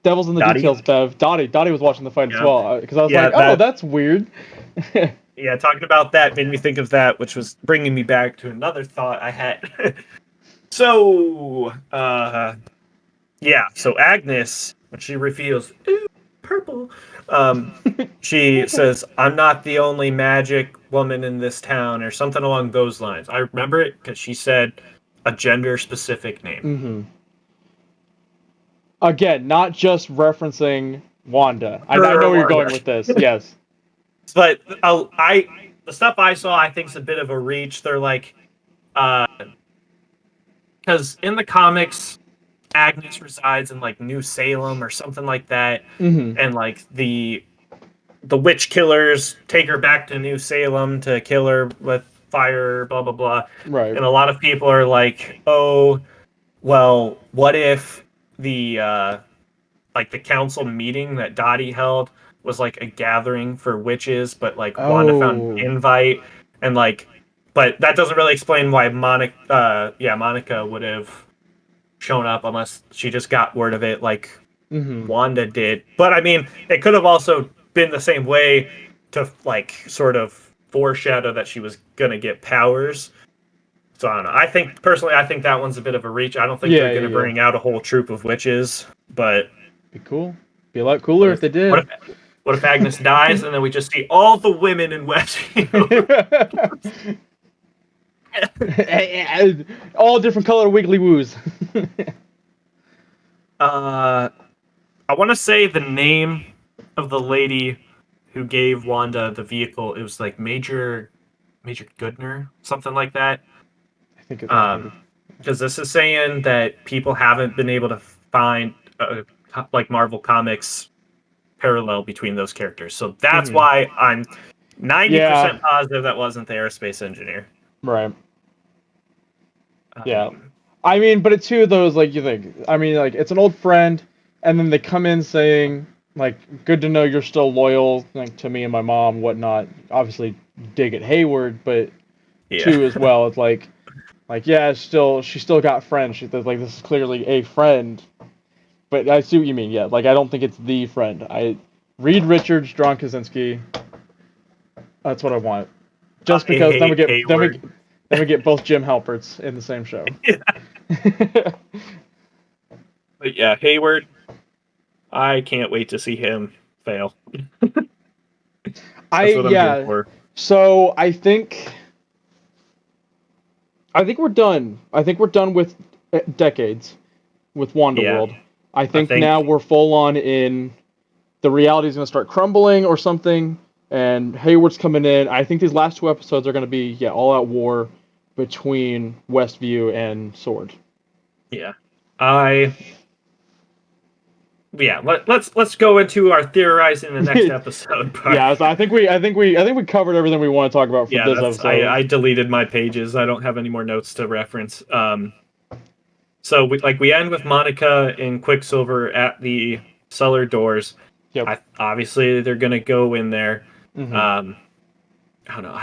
Speaker 1: Devil's in the Details, Bev. Dottie was watching the fight as well. Because I was like, that's weird.
Speaker 2: Yeah, talking about that made me think of that, which was bringing me back to another thought I had. So Agnes, when she reveals, ooh, purple, she says, "I'm not the only magic woman in this town," or something along those lines. I remember it because she said a gender-specific name.
Speaker 1: Mm-hmm. Again, not just referencing Wanda. I know where you're going with this. Yes,
Speaker 2: but the stuff I saw, I think, is a bit of a reach. They're like, because in the comics, Agnes resides in like New Salem or something like that, and like the witch killers take her back to New Salem to kill her with fire, blah blah blah.
Speaker 1: Right.
Speaker 2: And a lot of people are like, "Oh, well, what if the the council meeting that Dottie held was like a gathering for witches, but like Wanda found an invite, and like, but that doesn't really explain why Monica would have shown up unless she just got word of it like Wanda did. But I mean, it could have also been the same way to like sort of foreshadow that she was gonna get powers. So I don't know. I think that one's a bit of a reach. I don't think they're gonna bring out a whole troop of witches, but
Speaker 1: be cool. Be a lot cooler if they did.
Speaker 2: What if Agnes dies and then we just see all the women in Westview?
Speaker 1: All different color wiggly woos.
Speaker 2: I want to say the name of the lady who gave Wanda the vehicle. It was like Major Goodner, something like that.
Speaker 1: I think it's
Speaker 2: because this is saying that people haven't been able to find like Marvel Comics parallel between those characters. So that's why I'm 90% positive that wasn't the aerospace engineer.
Speaker 1: Right. Yeah. I mean, but it's two of those, like, you think, I mean, like, it's an old friend, and then they come in saying, like, good to know you're still loyal, like, to me and my mom, whatnot. Obviously, dig at Hayward, but two as well. It's like, yeah, she still got friends. She's like, this is clearly a friend. But I see what you mean, yeah. Like, I don't think it's the friend. Reed Richards, John Krasinski. That's what I want. Just because then we get both Jim Halperts in the same show.
Speaker 2: But yeah, Hayward, I can't wait to see him fail. That's what I'm here for.
Speaker 1: So I think we're done. I think we're done with decades with Wanda World. I think now we're full on in the reality is going to start crumbling or something, and Hayward's coming in. I think these last two episodes are going to be all out war between Westview and Sword.
Speaker 2: Yeah. Let's go into our theorizing in the next episode.
Speaker 1: Yeah, so I think we covered everything we want to talk about for this episode.
Speaker 2: I deleted my pages. I don't have any more notes to reference. So we end with Monica and Quicksilver at the cellar doors. Yep. Obviously, they're gonna go in there. Mm-hmm. I don't know.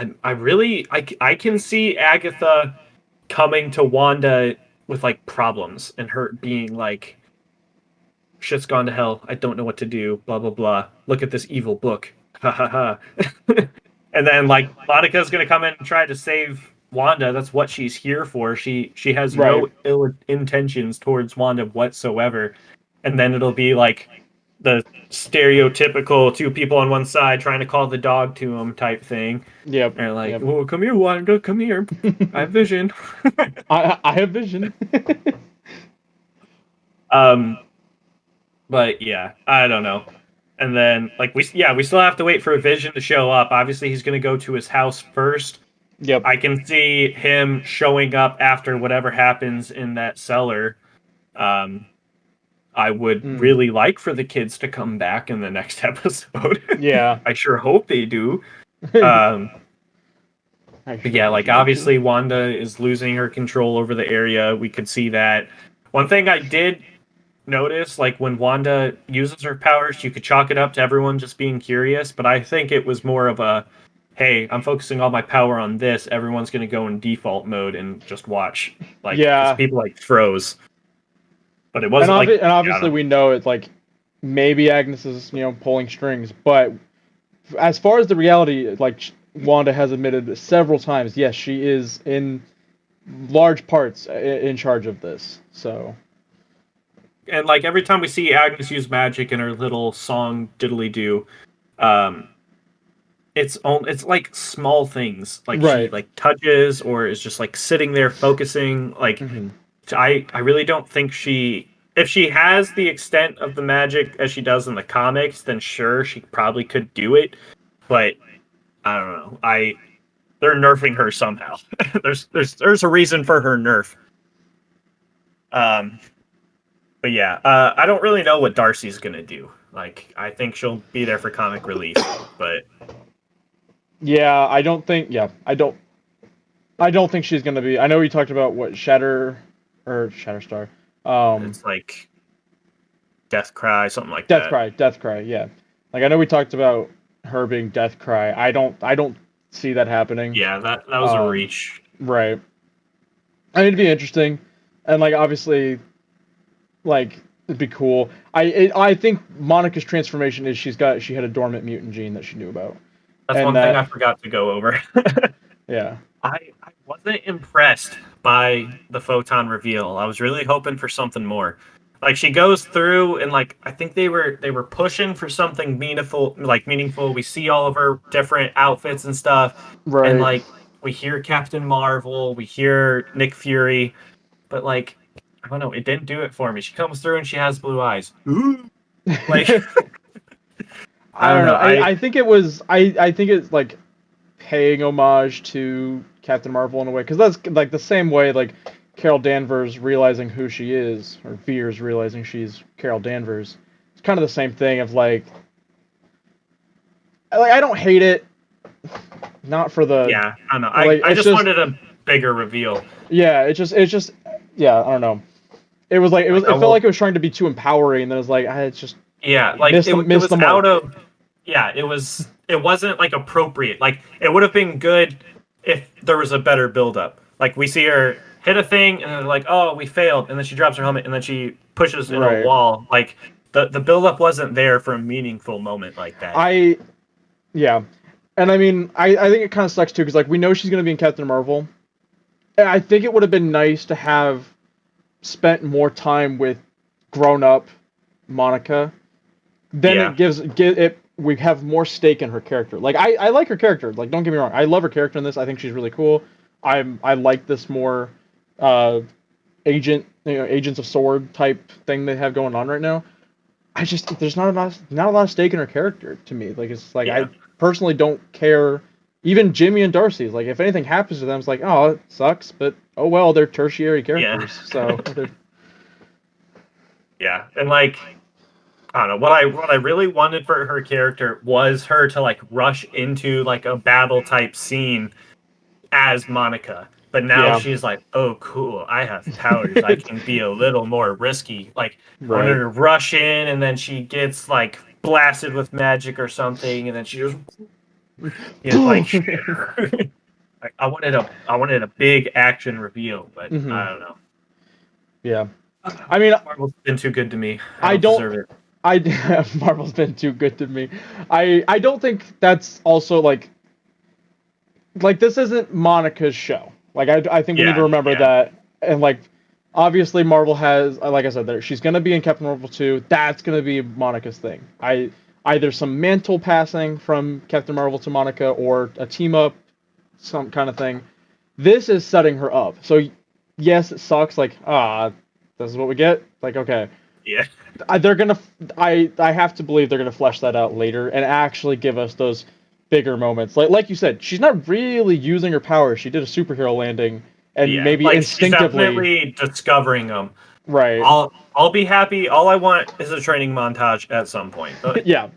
Speaker 2: I can see Agatha coming to Wanda with like problems and her being like, shit's gone to hell. I don't know what to do. Blah blah blah. Look at this evil book. Ha ha ha. And then like Monica's gonna come in and try to save Wanda. That's what she's here for. She has no ill intentions towards Wanda whatsoever. And then it'll be like the stereotypical two people on one side trying to call the dog to him type thing.
Speaker 1: Yep.
Speaker 2: And like, well, come here, Wanda, come here. I have vision.
Speaker 1: I have vision.
Speaker 2: But yeah, I don't know. And then like we still have to wait for Vision to show up. Obviously, he's going to go to his house first.
Speaker 1: Yep.
Speaker 2: I can see him showing up after whatever happens in that cellar. I would really like for the kids to come back in the next episode.
Speaker 1: Yeah.
Speaker 2: I sure hope they do. But yeah, like obviously Wanda is losing her control over the area. We could see that. One thing I did notice, like when Wanda uses her powers, you could chalk it up to everyone just being curious, but I think it was more of a, hey, I'm focusing all my power on this. Everyone's going to go in default mode and just watch. Like, people like froze. But it wasn't
Speaker 1: and obviously we know it's like maybe Agnes is pulling strings, but as far as the reality, like Wanda has admitted several times, yes, she is in large parts in charge of this. So,
Speaker 2: and like every time we see Agnes use magic in her little song diddly do, it's like small things, like she like touches or is just like sitting there focusing, like. Mm-hmm. I really don't think if she has the extent of the magic as she does in the comics, then sure, she probably could do it. But I don't know. They're nerfing her somehow. there's a reason for her nerf. But yeah, I don't really know what Darcy's gonna do. Like, I think she'll be there for comic relief, but
Speaker 1: yeah, I don't think she's gonna be. I know we talked about what Shatterstar.
Speaker 2: It's like Deathcry, something like that.
Speaker 1: Deathcry, yeah. Like I know we talked about her being Deathcry. I don't see that happening.
Speaker 2: Yeah, that was a reach.
Speaker 1: Right. I mean, it'd be interesting, and like obviously, like it'd be cool. I think Monica's transformation is she had a dormant mutant gene that she knew about.
Speaker 2: That's one thing I forgot to go over.
Speaker 1: Yeah.
Speaker 2: I wasn't impressed by the photon reveal. I was really hoping for something more. Like she goes through and like I think they were pushing for something meaningful. We see all of her different outfits and stuff.
Speaker 1: Right.
Speaker 2: And like we hear Captain Marvel, we hear Nick Fury, but like, I don't know, it didn't do it for me. She comes through and she has blue eyes. Ooh. Like,
Speaker 1: I don't know. I think it was. I think it's like paying homage to Captain Marvel in a way, because that's like the same way like Carol Danvers realizing who she is, or Veers realizing she's Carol Danvers. It's kind of the same thing of like I don't hate it. Not for the.
Speaker 2: Yeah, I don't know.
Speaker 1: Like,
Speaker 2: I just wanted a bigger reveal.
Speaker 1: Yeah, it's just yeah, I don't know. It was like it felt like it was trying to be too empowering, and then it was like it's just
Speaker 2: like it was out of it wasn't like appropriate. Like it would have been good if there was a better build up. Like we see her hit a thing and they're like, "Oh, we failed." And then she drops her helmet and then she pushes in a wall. Like the build up wasn't there for a meaningful moment like that.
Speaker 1: Yeah. And I mean, I think it kind of sucks too, because like we know she's going to be in Captain Marvel. And I think it would have been nice to have spent more time with grown-up Monica. Then we have more stake in her character. Like I like her character. Like don't get me wrong, I love her character in this. I think she's really cool. I like this more Agents of Sword type thing they have going on right now. There's not a lot of stake in her character to me. Like it's like I personally don't care. Even Jimmy and Darcy, like if anything happens to them, it's like, oh, it sucks, but oh well, they're tertiary characters. So
Speaker 2: yeah, and like I don't know what I really wanted for her character was her to like rush into like a battle type scene as Monica. But now she's like, oh cool, I have powers. I can be a little more risky. Like I wanted her to rush in and then she gets like blasted with magic or something, and then she just like I wanted a big action reveal, but I don't know.
Speaker 1: Yeah, I mean,
Speaker 2: Marvel's been too good to me.
Speaker 1: Marvel's been too good to me. I don't think that's also like this isn't Monica's show. Like I think we need to remember that, and like obviously Marvel has, like I said, she's gonna be in Captain Marvel 2. That's gonna be Monica's thing. Either some mantle passing from Captain Marvel to Monica or a team up, some kind of thing. This is setting her up. So yes, it sucks. Like this is what we get. Like okay.
Speaker 2: Yeah.
Speaker 1: They're gonna. I have to believe they're gonna flesh that out later and actually give us those bigger moments. Like you said, she's not really using her powers. She did a superhero landing and maybe like instinctively.
Speaker 2: She's definitely discovering them.
Speaker 1: Right.
Speaker 2: I'll be happy. All I want is a training montage at some point.
Speaker 1: Yeah.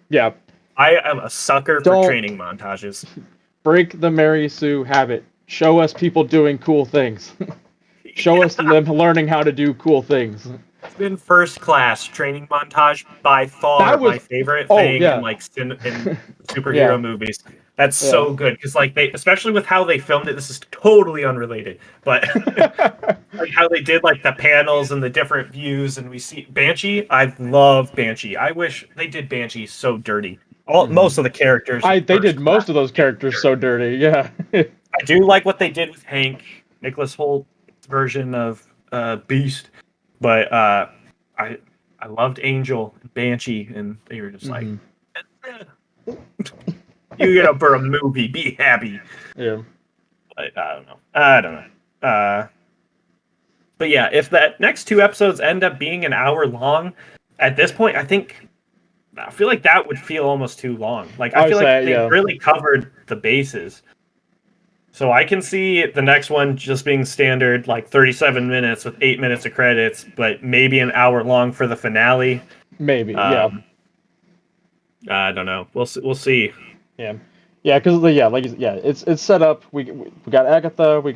Speaker 2: I am a sucker for training montages.
Speaker 1: Break the Mary Sue habit. Show us people doing cool things. Show us them learning how to do cool things.
Speaker 2: It's been first class training montage by far my favorite thing in like in superhero movies. That's so good because like they, especially with how they filmed it, this is totally unrelated, but like how they did like the panels and the different views, and we see Banshee. I love Banshee. I wish they did Banshee so dirty. Most of the characters.
Speaker 1: They did most of those characters so dirty. Yeah.
Speaker 2: I do like what they did with Hank, Nicholas Holt's version of Beast. But I loved Angel and Banshee, and they were just like, you get up for a movie, be happy.
Speaker 1: Yeah.
Speaker 2: But I don't know. But yeah, if that next 2 episodes end up being an hour long, at this point, I feel like that would feel almost too long. Like I feel like they really covered the bases. So I can see the next one just being standard, like 37 minutes with 8 minutes of credits, but maybe an hour long for the finale.
Speaker 1: Maybe,
Speaker 2: I don't know. We'll see.
Speaker 1: Yeah, because it's set up. We got Agatha. We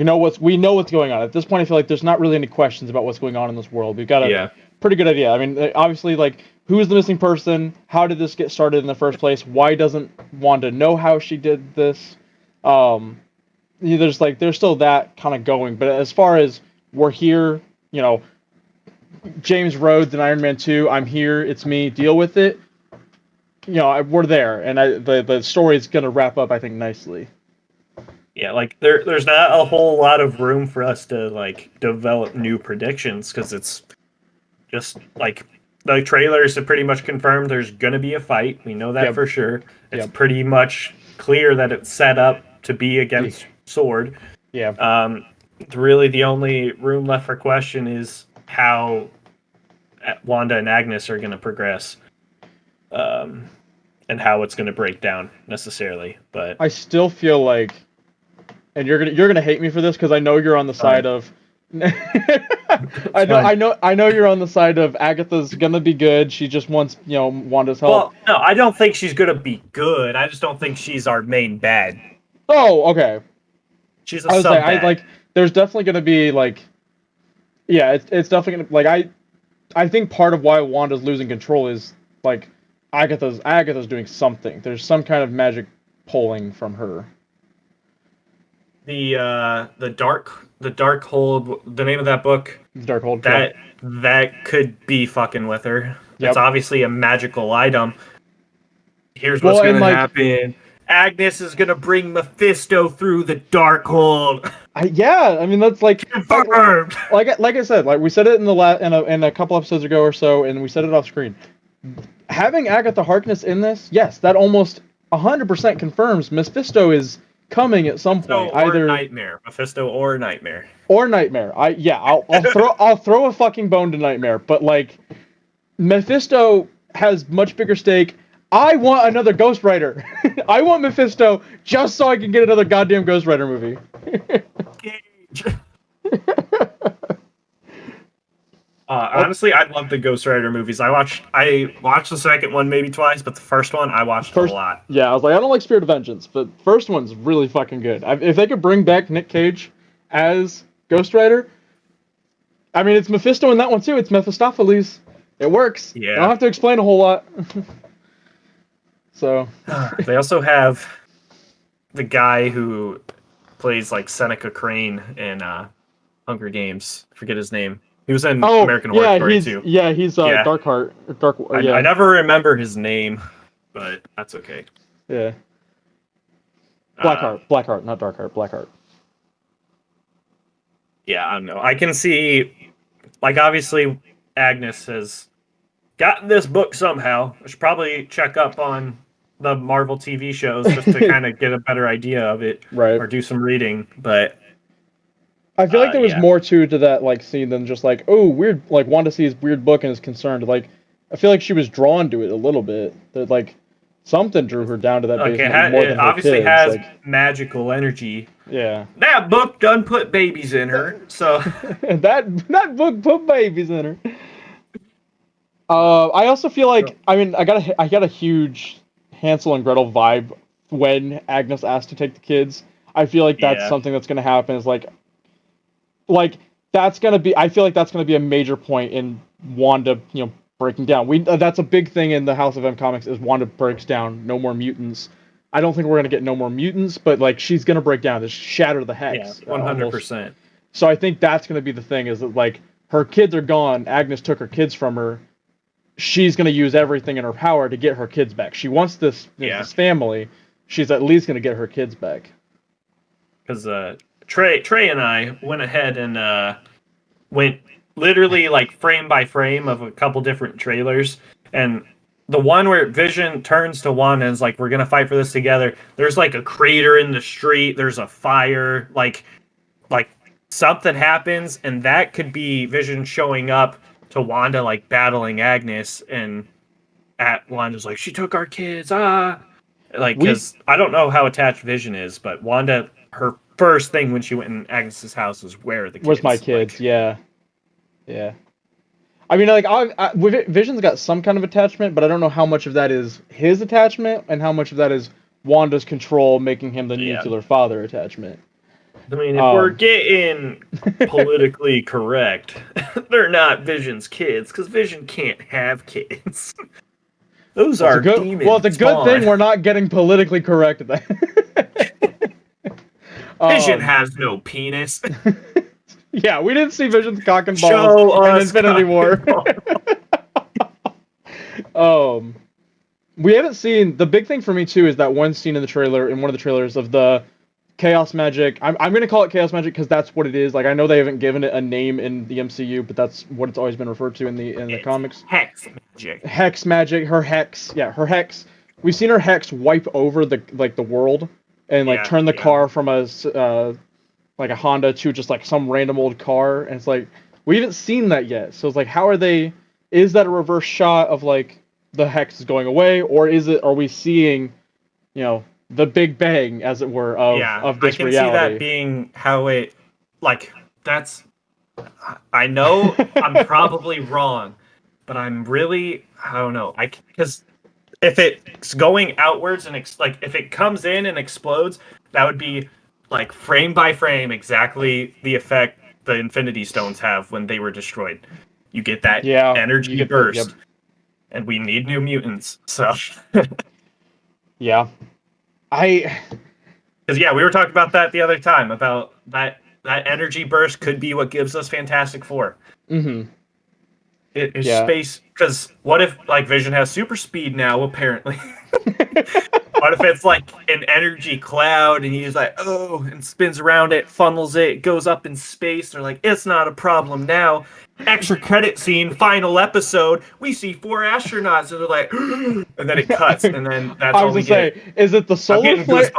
Speaker 1: know what's going on at this point. I feel like there's not really any questions about what's going on in this world. We've got a pretty good idea. I mean, obviously, like who's the missing person? How did this get started in the first place? Why doesn't Wanda know how she did this? There's still that kind of going, but as far as we're here, James Rhodes and Iron Man 2, I'm here, it's me, deal with it. We're there, and the story is gonna wrap up, I think, nicely.
Speaker 2: Yeah, like there's not a whole lot of room for us to like develop new predictions because it's just like the trailers have pretty much confirmed there's gonna be a fight. We know that for sure. It's pretty much clear that it's set up to be against Sword.
Speaker 1: Yeah.
Speaker 2: Really, the only room left for question is how Wanda and Agnes are going to progress, and how it's going to break down necessarily. But
Speaker 1: I still feel like, and you're gonna hate me for this because I know you're on the side of. I know you're on the side of Agatha's gonna be good. She just wants Wanda's help.
Speaker 2: Well, no, I don't think she's gonna be good. I just don't think she's our main bad.
Speaker 1: Oh, okay.
Speaker 2: She's a sub bad.
Speaker 1: There's definitely gonna be yeah, it's definitely gonna I think part of why Wanda's losing control is Agatha's doing something. There's some kind of magic pulling from her.
Speaker 2: The dark hold, the name of that book,
Speaker 1: Dark Hold,
Speaker 2: that could be fucking with her.
Speaker 1: Yep.
Speaker 2: It's obviously a magical item. Here's what's gonna happen. Agnes is gonna bring Mephisto through the dark hold.
Speaker 1: I mean that's
Speaker 2: confirmed.
Speaker 1: Like I said, we said it in a couple episodes ago or so, and we said it off screen. Having Agatha Harkness in this, yes, that almost 100% confirms Mephisto is coming at some point. Either
Speaker 2: Nightmare, Mephisto or Nightmare.
Speaker 1: I'll throw a fucking bone to Nightmare, but Mephisto has much bigger stake. I want another Ghost Rider. I want Mephisto just so I can get another goddamn Ghost Rider movie.
Speaker 2: Honestly, I love the Ghost Rider movies. I watched the second one maybe twice, but the first one I watched a lot.
Speaker 1: Yeah, I was like, I don't like Spirit of Vengeance, but first one's really fucking good. If they could bring back Nick Cage as Ghost Rider, I mean, it's Mephisto in that one too. It's Mephistopheles. It works.
Speaker 2: Yeah.
Speaker 1: I don't have to explain a whole lot. So
Speaker 2: they also have the guy who plays Seneca Crane in Hunger Games. I forget his name. He was in American Horror Story too.
Speaker 1: Yeah, he's Darkheart.
Speaker 2: I never remember his name, but that's okay.
Speaker 1: Yeah. Blackheart, not Darkheart. Blackheart.
Speaker 2: Yeah, I don't know. I can see, obviously, Agnes has gotten this book somehow. I should probably check up on the Marvel TV shows just to kind of get a better idea of it,
Speaker 1: right?
Speaker 2: Or do some reading. But
Speaker 1: I feel like there was more to that scene than just weird. Wanda sees weird book and is concerned. I feel like she was drawn to it a little bit. That something drew her down to that. Basement more than her
Speaker 2: obviously
Speaker 1: kids.
Speaker 2: Has magical energy.
Speaker 1: Yeah.
Speaker 2: That book done put babies in her. So
Speaker 1: that book put babies in her. I also feel I got a huge Hansel and Gretel vibe when Agnes asked to take the kids. I feel like that's something that's going to happen. Is that's going to be. I feel like that's going to be a major point in Wanda, breaking down. That's a big thing in the House of M comics is Wanda breaks down. No more mutants. I don't think we're going to get no more mutants, but she's going to break down. Just shatter the hex.
Speaker 2: 100%.
Speaker 1: So I think that's going to be the thing. Is that her kids are gone. Agnes took her kids from her. She's going to use everything in her power to get her kids back. She wants this family. She's at least going to get her kids back.
Speaker 2: Because Trey and I went ahead and went literally frame by frame of a couple different trailers. And the one where Vision turns to Wanda and is we're going to fight for this together. There's a crater in the street. There's a fire. Something happens. And that could be Vision showing up to Wanda battling Agnes, and Wanda's she took our kids, because I don't know how attached Vision is, but Wanda, her first thing when she went in Agnes's house was where are the kids?
Speaker 1: Where's my kids? Yeah. I mean, Vision's got some kind of attachment, but I don't know how much of that is his attachment and how much of that is Wanda's control, making him the nuclear father attachment.
Speaker 2: I mean, if we're getting politically correct, they're not Vision's kids, because Vision can't have kids. Those are demons.
Speaker 1: Well, it's a good thing we're not getting politically correct at that.
Speaker 2: Vision has no penis.
Speaker 1: Yeah, we didn't see Vision's cock and balls in Infinity War. We haven't seen... The big thing for me, too, is that one scene in one of the trailers of the chaos magic. I'm going to call it chaos magic because that's what it is. I know they haven't given it a name in the MCU, but that's what it's always been referred to in the comics.
Speaker 2: Hex magic.
Speaker 1: Hex magic. Her hex. Yeah, her hex. We've seen her hex wipe over the world and like turn the car from a like a Honda to just like some random old car, and it's like we haven't seen that yet. So it's like, how are they? Is that a reverse shot of like the hex is going away, or are we seeing, the Big Bang, as it were, of this reality? I can see
Speaker 2: that being how it, like, that's. I know I'm probably wrong, but I'm really, I don't know. Because if it's going outwards and if it comes in and explodes, that would be like frame by frame exactly the effect the Infinity Stones have when they were destroyed. You get that energy burst, and we need new mutants. So,
Speaker 1: yeah,
Speaker 2: because we were talking about that the other time about that energy burst could be what gives us Fantastic Four.
Speaker 1: Mm-hmm.
Speaker 2: It's space, because what if like Vision has super speed now, apparently? What if it's like an energy cloud and he's like, oh, and spins around it, funnels it, goes up in space? They're like, it's not a problem now. Extra credit scene, final episode, we see 4 astronauts, and they're like, and then it cuts, and then that's all we get.
Speaker 1: Is it the solar flare?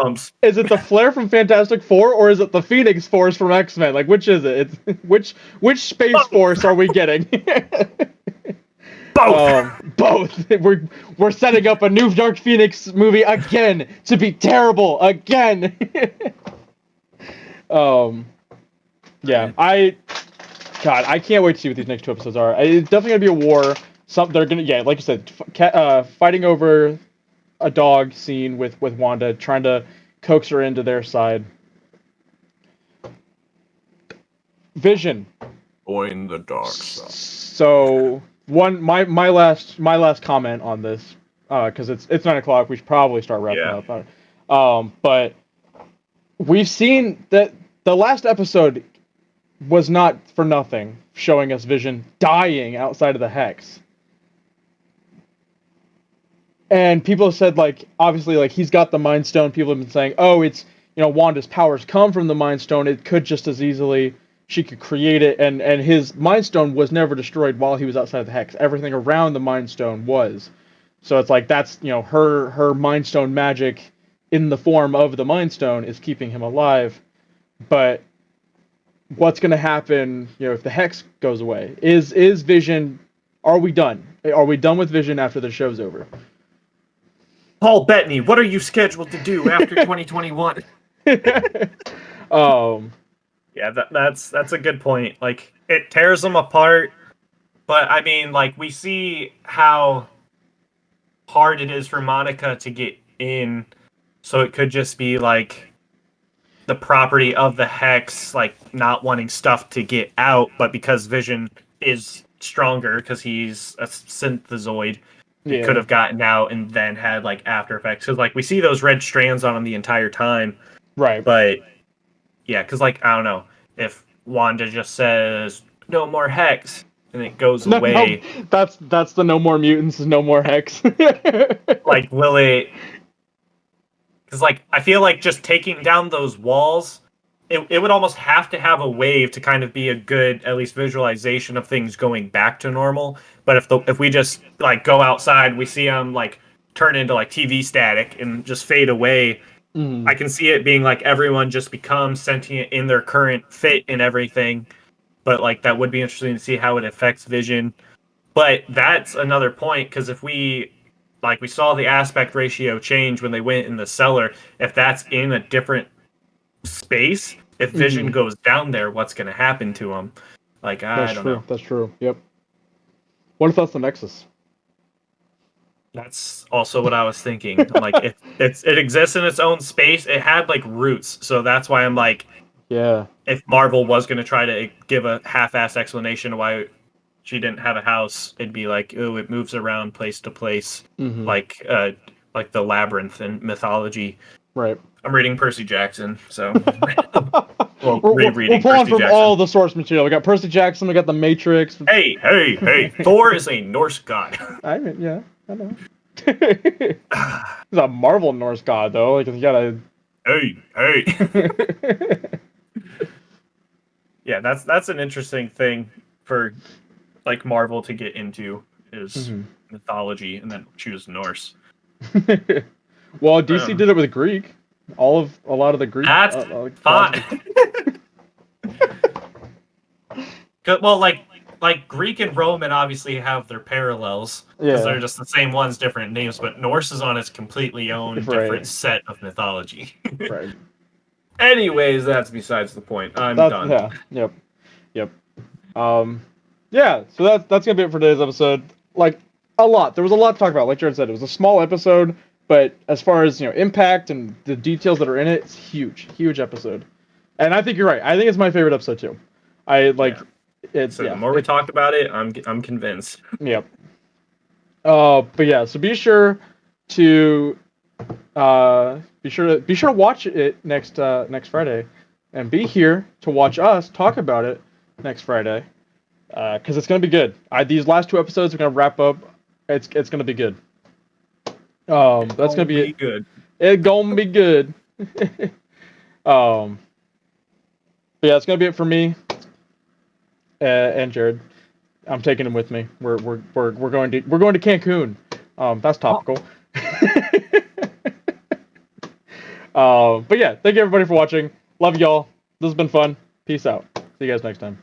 Speaker 1: Is it the flare from Fantastic Four, or is it the Phoenix Force from X-Men? Like, which is it? Which Space Force are we getting? Both. We're setting up a new Dark Phoenix movie again to be terrible again. I can't wait to see what these next 2 episodes are. It's definitely gonna be a war. They're gonna, like you said, fighting over a dog scene with Wanda, trying to coax her into their side. Vision.
Speaker 2: Join the dark side.
Speaker 1: So my last comment on this, because it's 9:00, we should probably start wrapping up. But we've seen that the last episode was not for nothing, showing us Vision dying outside of the Hex. And people have said, like, obviously, like, he's got the Mind Stone. People have been saying, oh, it's, Wanda's powers come from the Mind Stone. It could just as easily, she could create it. And his Mind Stone was never destroyed while he was outside of the Hex. Everything around the Mind Stone was. So it's like, that's, her Mind Stone magic in the form of the Mind Stone is keeping him alive. But what's going to happen, if the Hex goes away? Is Vision, are we done? Are we done with Vision after the show's over?
Speaker 2: Paul Bettany, what are you scheduled to do after 2021? That's a good point. Like, it tears them apart, but I mean, like, we see how hard it is for Monica to get in, so it could just be like the property of the Hex, like, not wanting stuff to get out, but because Vision is stronger because he's a synthezoid, it could have gotten out and then had like after effects. Because like we see those red strands on him the entire time,
Speaker 1: right?
Speaker 2: But because like I don't know if Wanda just says no more Hex and it goes away.
Speaker 1: No, that's the no more mutants, no more Hex.
Speaker 2: Like, will it? Because like I feel like just taking down those walls, it would almost have to have a wave to kind of be a good at least visualization of things going back to normal. But if we just like go outside, we see them like turn into like TV static and just fade away. I can see it being like everyone just becomes sentient in their current fit and everything. But like that would be interesting to see how it affects Vision. But that's another point, because if we saw the aspect ratio change when they went in the cellar, if that's in a different space, if Vision goes down there, what's going to happen to him? Like, I don't know.
Speaker 1: That's true. Yep. What if that's the Nexus?
Speaker 2: That's also what I was thinking. I'm like, it exists in its own space. It had like roots, so that's why I'm like, if Marvel was going to try to give a half-ass explanation of why she didn't have a house, it'd be like, oh, it moves around place to place, like the labyrinth in mythology.
Speaker 1: Right.
Speaker 2: I'm reading Percy Jackson, so
Speaker 1: we're pulling from all the source material. We got Percy Jackson, we got the Matrix.
Speaker 2: Hey! Thor is a Norse god.
Speaker 1: I know. He's a Marvel Norse god, though. Like, you gotta.
Speaker 2: Hey! Yeah, that's an interesting thing for like Marvel to get into is mythology and then choose Norse.
Speaker 1: Well, DC did it with Greek. A lot of the Greek.
Speaker 2: That's fine. Well, like Greek and Roman obviously have their parallels because they're just the same ones, different names. But Norse is on its completely own different set of mythology.
Speaker 1: Right.
Speaker 2: Anyways, that's besides the point. I'm done.
Speaker 1: Yeah. Yep. Yeah. So that's gonna be it for today's episode. Like a lot. There was a lot to talk about. Like Jared said, it was a small episode, but as far as impact and the details that are in it, it's huge episode. And I think you're right. I think it's my favorite episode too. The more
Speaker 2: we talk about it, I'm convinced.
Speaker 1: Yep. But yeah, so be sure to watch it next Friday, and be here to watch us talk about it next Friday, because it's gonna be good. These last 2 episodes are gonna wrap up. It's gonna be good. That's gonna be it.
Speaker 2: Good.
Speaker 1: It's gonna be good. But yeah, it's gonna be it for me. And Jared, I'm taking him with me. We're going to Cancun. That's topical. But yeah, thank you everybody for watching. Love y'all. This has been fun. Peace out. See you guys next time.